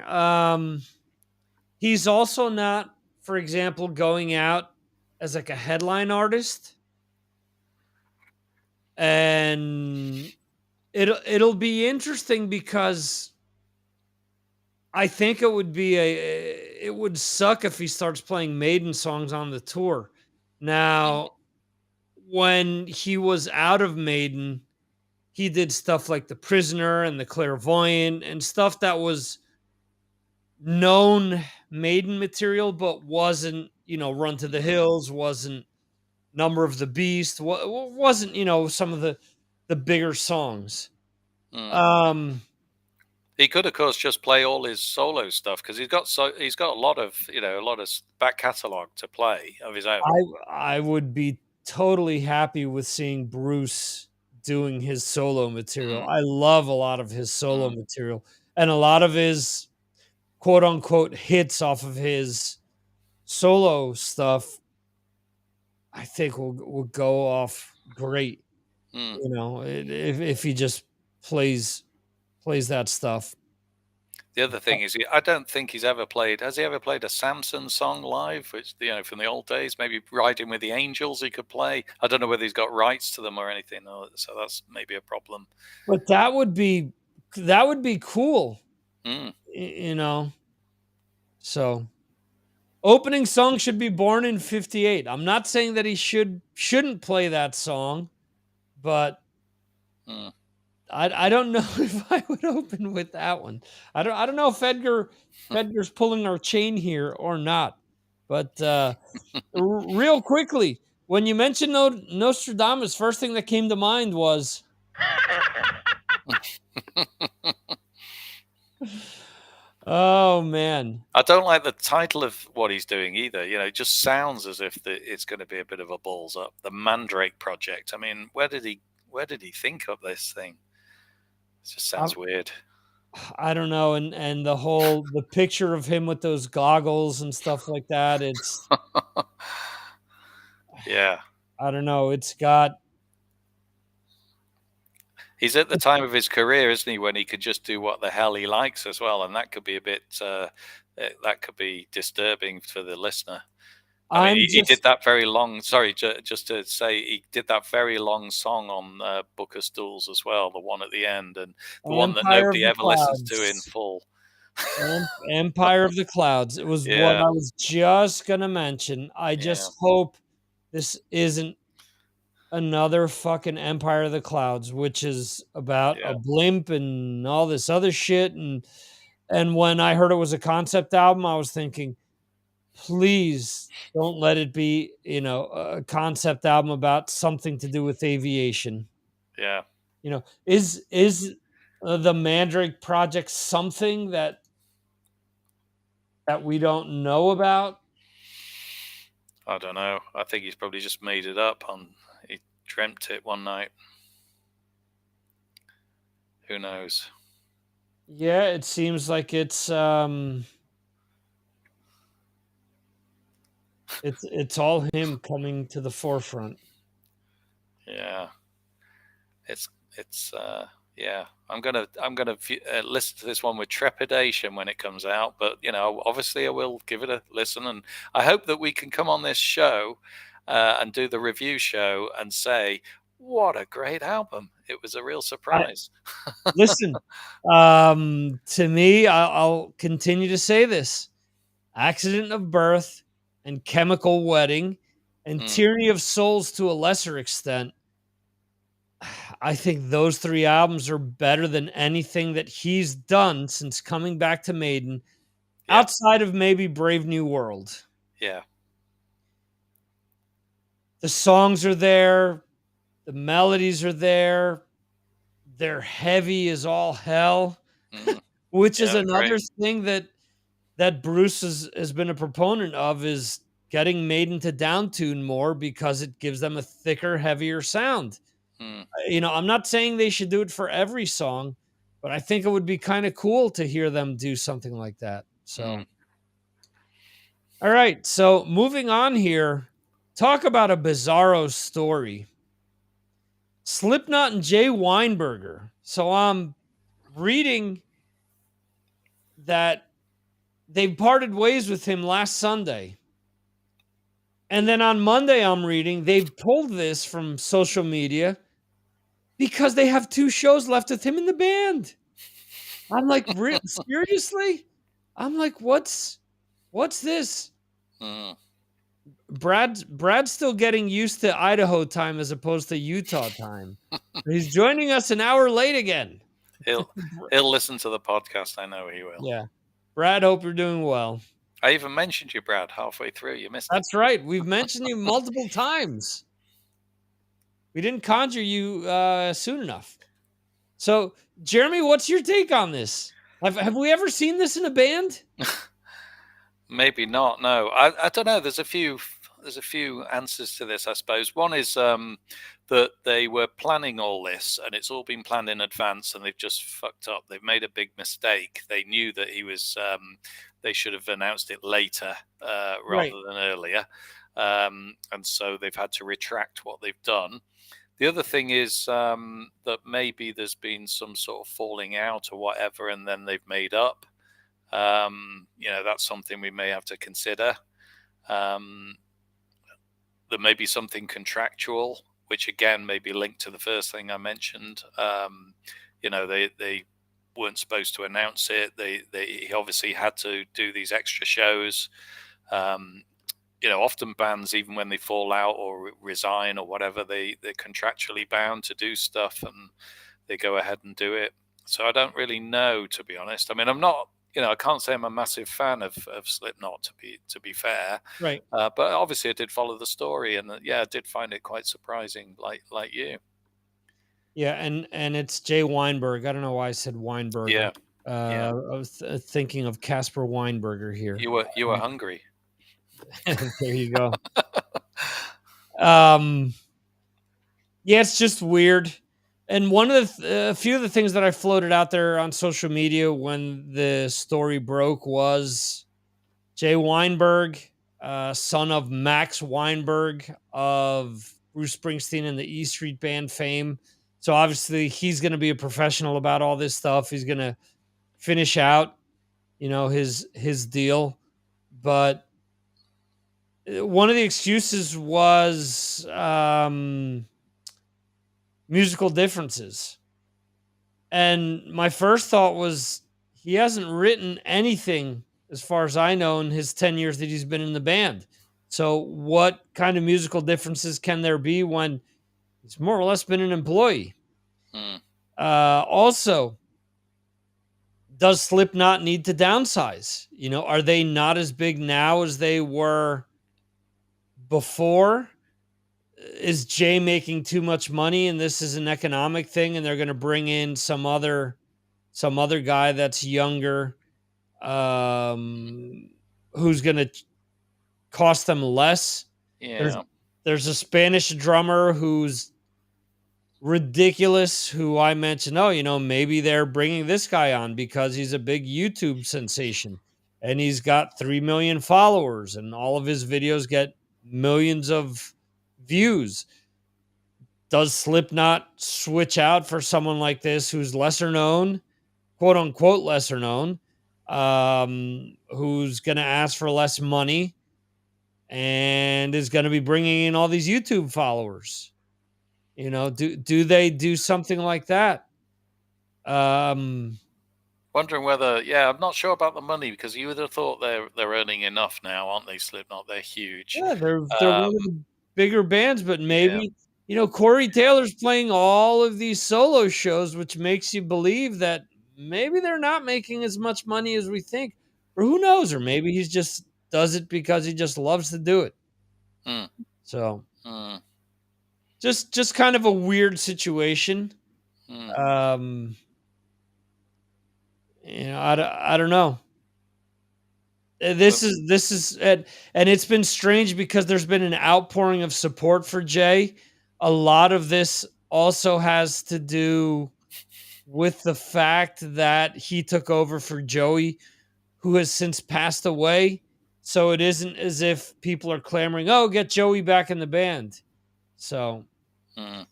He's also not, for example, going out as like a headline artist, and it'll be interesting because I think it would suck if he starts playing Maiden songs on the tour. Mm, Now, when he was out of Maiden, he did stuff like The Prisoner and The Clairvoyant and stuff that was known Maiden material, but wasn't, Run to the mm, Hills, wasn't Number of the Beast, wasn't, some of the bigger songs. mm. Um, He could, of course, just play all his solo stuff because he's got a lot of back catalogue to play of his own. I would be totally happy with seeing Bruce doing his solo material. Mm, I love a lot of his solo mm, material and a lot of his quote unquote hits off of his solo stuff, I think will go off great. Mm. If he just plays that stuff. The other thing is, I don't think he's ever played. Has he ever played a Samson song live? Which from the old days, maybe Riding with the Angels, he could play. I don't know whether he's got rights to them or anything. So that's maybe a problem. But that would be cool, Mm. you know. So opening song should be Born in '58. I'm not saying that he shouldn't play that song, but Mm. I don't know if I would open with that one. I don't know if Edgar's pulling our chain here or not. But real quickly, when you mentioned Nostradamus, first thing that came to mind was oh man. I don't like the title of what he's doing either. It just sounds as if it's going to be a bit of a balls up. The Mandrake project. I mean, where did he think of this thing? It just sounds weird. I don't know, and the picture of him with those goggles and stuff like that, it's Yeah. I don't know, it's got He's at the time of his career, isn't he, when he could just do what the hell he likes as well, and that could be a bit that could be disturbing for the listener. I mean, he did that very long. Sorry, just to say, he did that very long song on Book of Stools as well, the one at the end, and the one that Empire of nobody the ever listens to in Clouds. full. Empire of the Clouds. It was what Yeah, I was just gonna mention. I yeah, just hope this isn't another fucking Empire of the Clouds, which is about a yeah, blimp and all this other shit. And when I heard it was a concept album, I was thinking, please don't let it be, a concept album about something to do with aviation. yeah. Is the Mandrake project something that we don't know about? I don't know. I think he's probably just made it up. He dreamt it one night. Who knows? Yeah, it seems like it's all him coming to the forefront. Yeah, it's yeah. I'm gonna listen to this one with trepidation when it comes out, but obviously I will give it a listen, and I hope that we can come on this show and do the review show and say what a great album. It was a real I surprise. listen. To me, I'll continue to say this: Accident of Birth and Chemical Wedding and Mm, Tyranny of Souls to a lesser extent. I think those three albums are better than anything that he's done since coming back to Maiden, yeah, outside of maybe Brave New World. yeah, The songs are there, the melodies are there, they're heavy as all hell, mm, which is yeah. another Great. thing that Bruce has been a proponent of is getting Maiden to downtune more because it gives them a thicker, heavier sound. Mm, I'm not saying they should do it for every song, but I think it would be kind of cool to hear them do something like that. So, mm. all right. So, moving on here, talk about a bizarro story. Slipknot and Jay Weinberger. So, I'm reading that they parted ways with him last Sunday. And then on Monday, I'm reading they've pulled this from social media because they have 2 shows left with him in the band. I'm like, seriously? I'm like, what's this? Mm. Brad's still getting used to Idaho time as opposed to Utah time. He's joining us an hour late again. He'll he'll listen to the podcast. I know he will. Yeah. Brad, hope you're doing well. I even mentioned you, Brad, halfway through. You missed it. That's right. We've mentioned you multiple times. We didn't conjure you soon enough. So, Jeremy, what's your take on this? Have we ever seen this in a band? Maybe not. No, I don't know. There's a few there's a few answers to this, I suppose. One is that they were planning all this, and it's all been planned in advance, and they've just fucked up. They've made a big mistake. They knew that he was. They should have announced it later rather than earlier, and so they've had to retract what they've done. The other thing is that maybe there's been some sort of falling out or whatever, and then they've made up. That's something we may have to consider. There may be something contractual, which again may be linked to the first thing I mentioned. They weren't supposed to announce it. He obviously had to do these extra shows. Often bands, even when they fall out or resign or whatever, they're contractually bound to do stuff, and they go ahead and do it. So I don't really know, to be honest. I mean, I'm not, I can't say I'm a massive fan of Slipknot, to be fair. Right. But obviously I did follow the story, and I did find it quite surprising, like you. Yeah, and it's Jay Weinberg. I don't know why I said Weinberg. Yeah. I was thinking of Casper Weinberger here. You were hungry. There you go. Yeah, it's just weird. And one of a few of the things that I floated out there on social media when the story broke was Jay Weinberg, son of Max Weinberg of Bruce Springsteen and the E Street Band fame. So obviously he's going to be a professional about all this stuff. He's going to finish out, his deal. But one of the excuses was musical differences. And my first thought was he hasn't written anything, as far as I know, in his 10 years that he's been in the band. So what kind of musical differences can there be when he's more or less been an employee? Also, does Slipknot need to downsize? Are they not as big now as they were before? Is Jay making too much money and this is an economic thing and they're going to bring in some other guy that's younger, who's going to cost them less? Yeah. There's a Spanish drummer who's ridiculous, who I mentioned, maybe they're bringing this guy on because he's a big YouTube sensation and he's got 3 million followers and all of his videos get millions of views. Does Slipknot switch out for someone like this who's lesser known, quote unquote lesser known, who's going to ask for less money and is going to be bringing in all these YouTube followers? Do they do something like that? Wondering whether, I'm not sure about the money, because you would have thought they're earning enough now, aren't they? Slipknot, they're huge. Yeah, they're one of the bigger bands, but maybe Corey Taylor's playing all of these solo shows, which makes you believe that maybe they're not making as much money as we think, or who knows, or maybe he's just does it because he just loves to do it. So just kind of a weird situation. I don't know. This is and it's been strange because there's been an outpouring of support for Jay. A lot of this also has to do with the fact that he took over for Joey, who has since passed away. So it isn't as if people are clamoring, "Oh, get Joey back in the band." So, and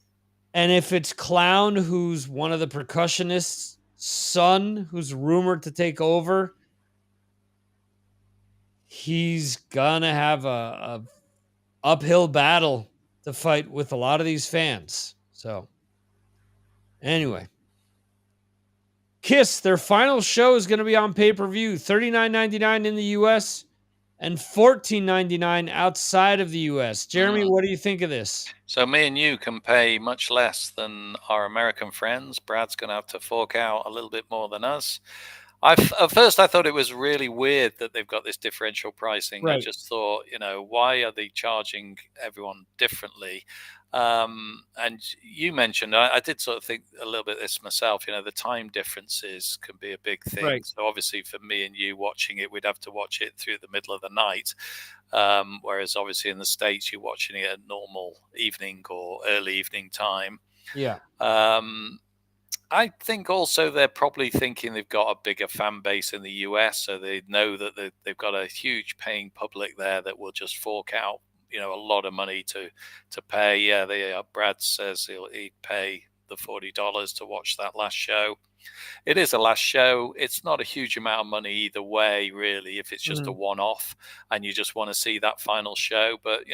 if it's Clown, who's one of the percussionists' son, who's rumored to take over, he's gonna have a uphill battle to fight with a lot of these fans. So, anyway, Kiss, their final show is going to be on pay-per-view, $39.99 in the U.S. and $14.99 outside of the U.S. Jeremy, what do you think of this? So me and you can pay much less than our American friends. Brad's going to have to fork out a little bit more than us. At first I thought it was really weird that they've got this differential pricing. Right. I just thought, why are they charging everyone differently? And you mentioned, I did sort of think a little bit of this myself, the time differences can be a big thing. Right. So obviously for me and you watching it, we'd have to watch it through the middle of the night. Whereas obviously in the States, you're watching it at normal evening or early evening time. Yeah. I think also they're probably thinking they've got a bigger fan base in the US, so they know that they've got a huge paying public there that will just fork out, a lot of money to pay. Yeah, Brad says he'd pay the $40 to watch that last show. It is a last show. It's not a huge amount of money either way, really, if it's just a one-off and you just want to see that final show. But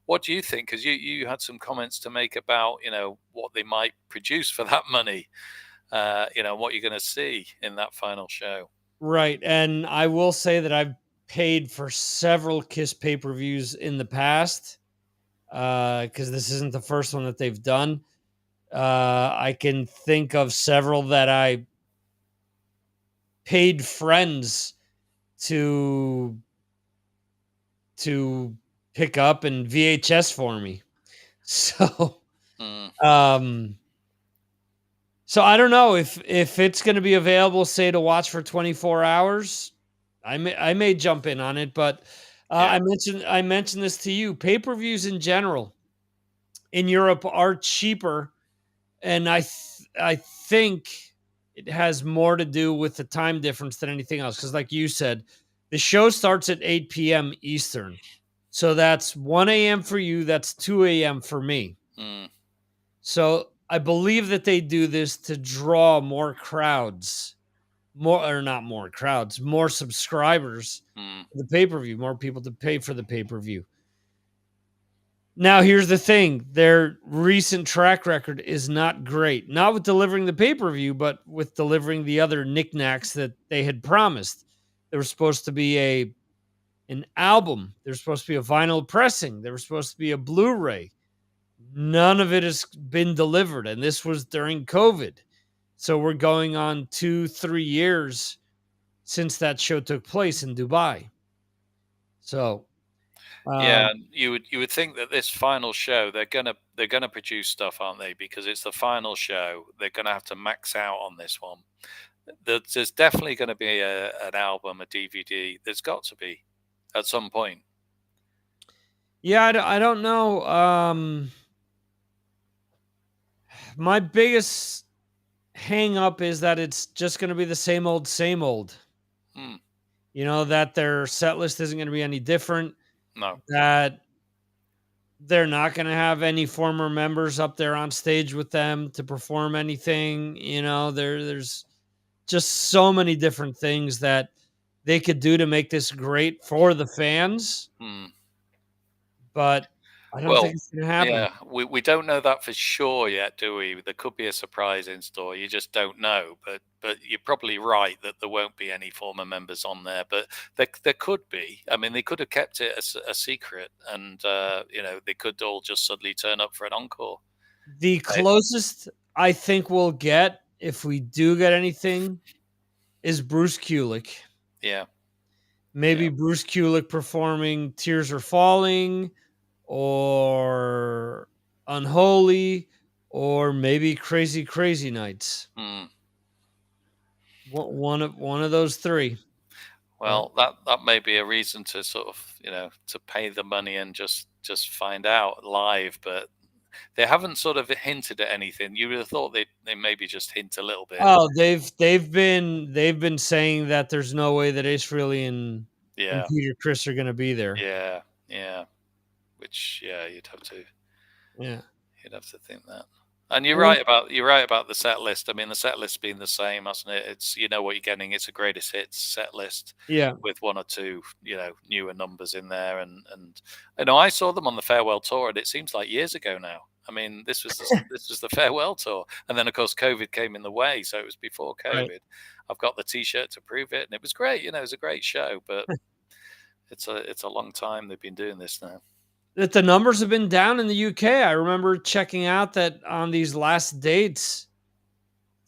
what do you think? Because you had some comments to make about what they might produce for that money. What you're going to see in that final show. Right. And I will say that I've paid for several Kiss pay-per-views in the past, because this isn't the first one that they've done. I can think of several that I paid friends to to pick up and VHS for me. So, Mm, um, so I don't know if it's going to be available, say, to watch for 24 hours. I may jump in on it, but yeah. I mentioned this to you. Pay-per-views in general in Europe are cheaper, and I think it has more to do with the time difference than anything else. Because, like you said, the show starts at 8 p.m. Eastern, so that's 1 a.m. for you. That's 2 a.m. for me. Mm, So I believe that they do this to draw more crowds, more subscribers mm, to the pay per view, more people to pay for the pay per view. Now, here's the thing: their recent track record is not great. Not with delivering the pay per view, but with delivering the other knickknacks that they had promised. There was supposed to be an album. There's supposed to be a vinyl pressing. There was supposed to be a Blu-ray. None of it has been delivered, and this was during COVID. So we're going on 2-3 years since that show took place in Dubai. So, yeah, um, you would think that this final show they're gonna produce stuff, aren't they? Because it's the final show. They're gonna have to max out on this one. There's definitely going to be an album, a DVD. There's got to be at some point. yeah, I don't know. My biggest hang up is that it's just going to be the same old, same old. Mm, That their set list isn't going to be any different. no. That they're not going to have any former members up there on stage with them to perform anything. There's just so many different things that they could do to make this great for the fans, Mm. but I don't think Well, it's going to happen. yeah, we don't know that for sure yet, do we? There could be a surprise in store. You just don't know. But you're probably right that there won't be any former members on there. But there could be. I mean, they could have kept it a secret, and they could all just suddenly turn up for an encore. The closest I think we'll get, if we do get anything, is Bruce Kulick. Yeah, Maybe yeah. Bruce Kulick performing Tears Are Falling or Unholy or maybe Crazy Crazy Nights. Mm. One of those three. But Well, that may be a reason to sort of, to pay the money and just find out live, but they haven't sort of hinted at anything. You would have thought they maybe just hint a little bit. oh, they've been saying that there's no way that Ace Frehley and Yeah, Peter Criss are going to be there. yeah, yeah. Which, yeah, Yeah. you'd have to think that. And Well, you're right about the set list. I mean, the set list being the same, hasn't it? It's what you're getting. It's a greatest hits set list yeah. with one or two, newer numbers in there. And I saw them on the farewell tour, and it seems like years ago now. I mean, this was the farewell tour, and then of course COVID came in the way, so it was before Right. COVID. I've got the T-shirt to prove it, and it was great. It was a great show, but it's a long time they've been doing this now. That the numbers have been down in the UK. I remember checking out that on these last dates,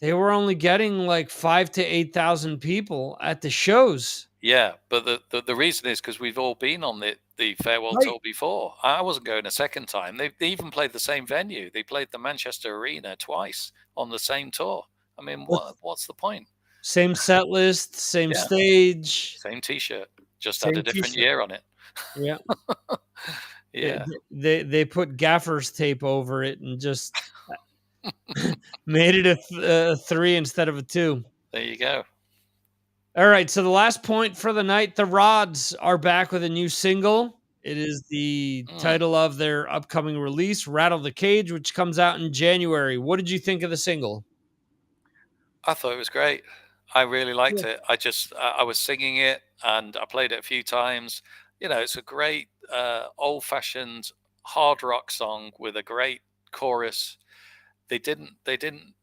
they were only getting like 5 to 8,000 people at the shows. Yeah, but the reason is because we've all been on the farewell Right. tour before. I wasn't going a second time. They even played the same venue. They played the Manchester Arena twice on the same tour. I mean, With what's the point? same set list, same Yeah, stage, same T-shirt, just had a same different T-shirt. year on it. Yeah. Yeah, They put gaffer's tape over it and just made it a 3 instead of a 2. there you go. All right, so the last point for the night, the Rods are back with a new single. It is the Mm, title of their upcoming release, Rattle the Cage, which comes out in January. What did you think of the single? I thought it was great. I really liked Yeah. it. I was singing it and I played it a few times. You know, it's a great old-fashioned hard rock song with a great chorus. They didn't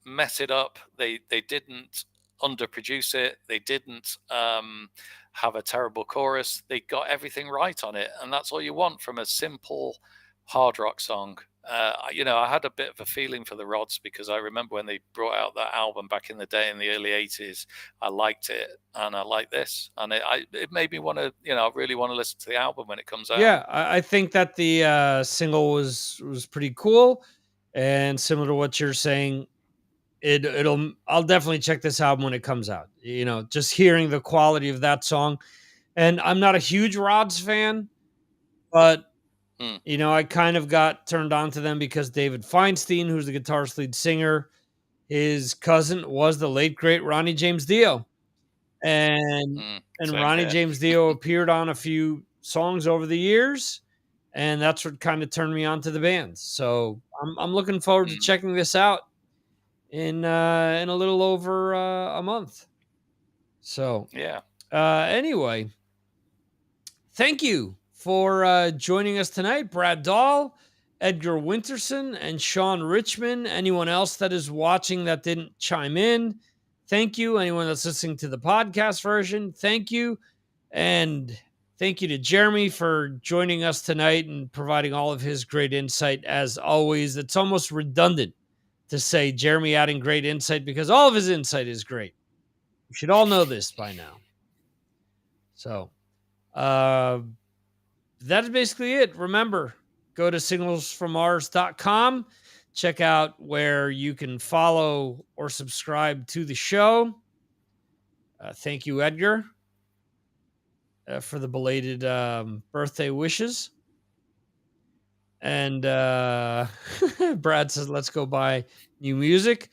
mess it up. They didn't underproduce it. They didn't have a terrible chorus. They got everything right on it, and that's all you want from a simple hard rock song. I had a bit of a feeling for the Rods because I remember when they brought out that album back in the day in the early '80s. I liked it, and I like this, and it made me want to, I really want to listen to the album when it comes out. Yeah, I think that the single was pretty cool, and similar to what you're saying, I'll definitely check this album when it comes out. Just hearing the quality of that song, and I'm not a huge Rods fan, but Mm, I kind of got turned on to them because David Feinstein, who's the guitarist lead singer, his cousin was the late great Ronnie James Dio, and Same Ronnie here. James Dio appeared on a few songs over the years, and that's what kind of turned me on to the band. So I'm looking forward to Mm, checking this out in a little over a month. So yeah. anyway, thank you for joining us tonight, Brad Dahl, Edgar Winterson, and Sean Richmond. Anyone else that is watching that didn't chime in, thank you. Anyone that's listening to the podcast version, thank you. And thank you to Jeremy for joining us tonight and providing all of his great insight. As always, it's almost redundant to say Jeremy adding great insight because all of his insight is great. You should all know this by now. So, that is basically it. Remember, go to signalsfrommars.com. Check out where you can follow or subscribe to the show. Thank you, Edgar, for the belated birthday wishes. And Brad says, let's go buy new music.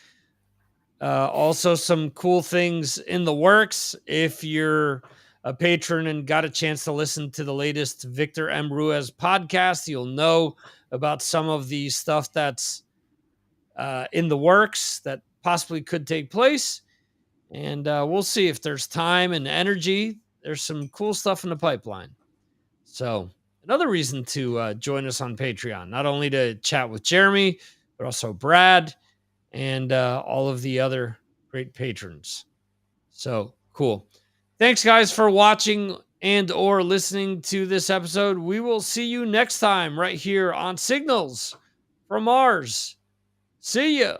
Also, some cool things in the works. If you're a patron and got a chance to listen to the latest Victor M. Ruiz podcast, you'll know about some of the stuff that's in the works that possibly could take place. And we'll see if there's time and energy. There's some cool stuff in the pipeline. So, another reason to join us on Patreon, not only to chat with Jeremy, but also Brad and all of the other great patrons. So cool. Thanks, guys, for watching and or listening to this episode. We will see you next time right here on Signals from Mars. See ya.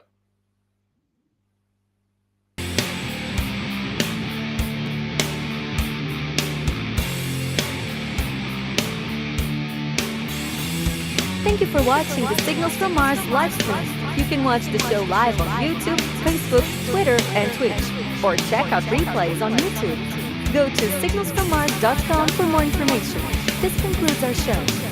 Thank you for watching the Signals from Mars live stream. You can watch the show live on YouTube, Facebook, Twitter, and Twitch, or check out replays on YouTube. Go to signalsfrommars.com for more information. This concludes our show.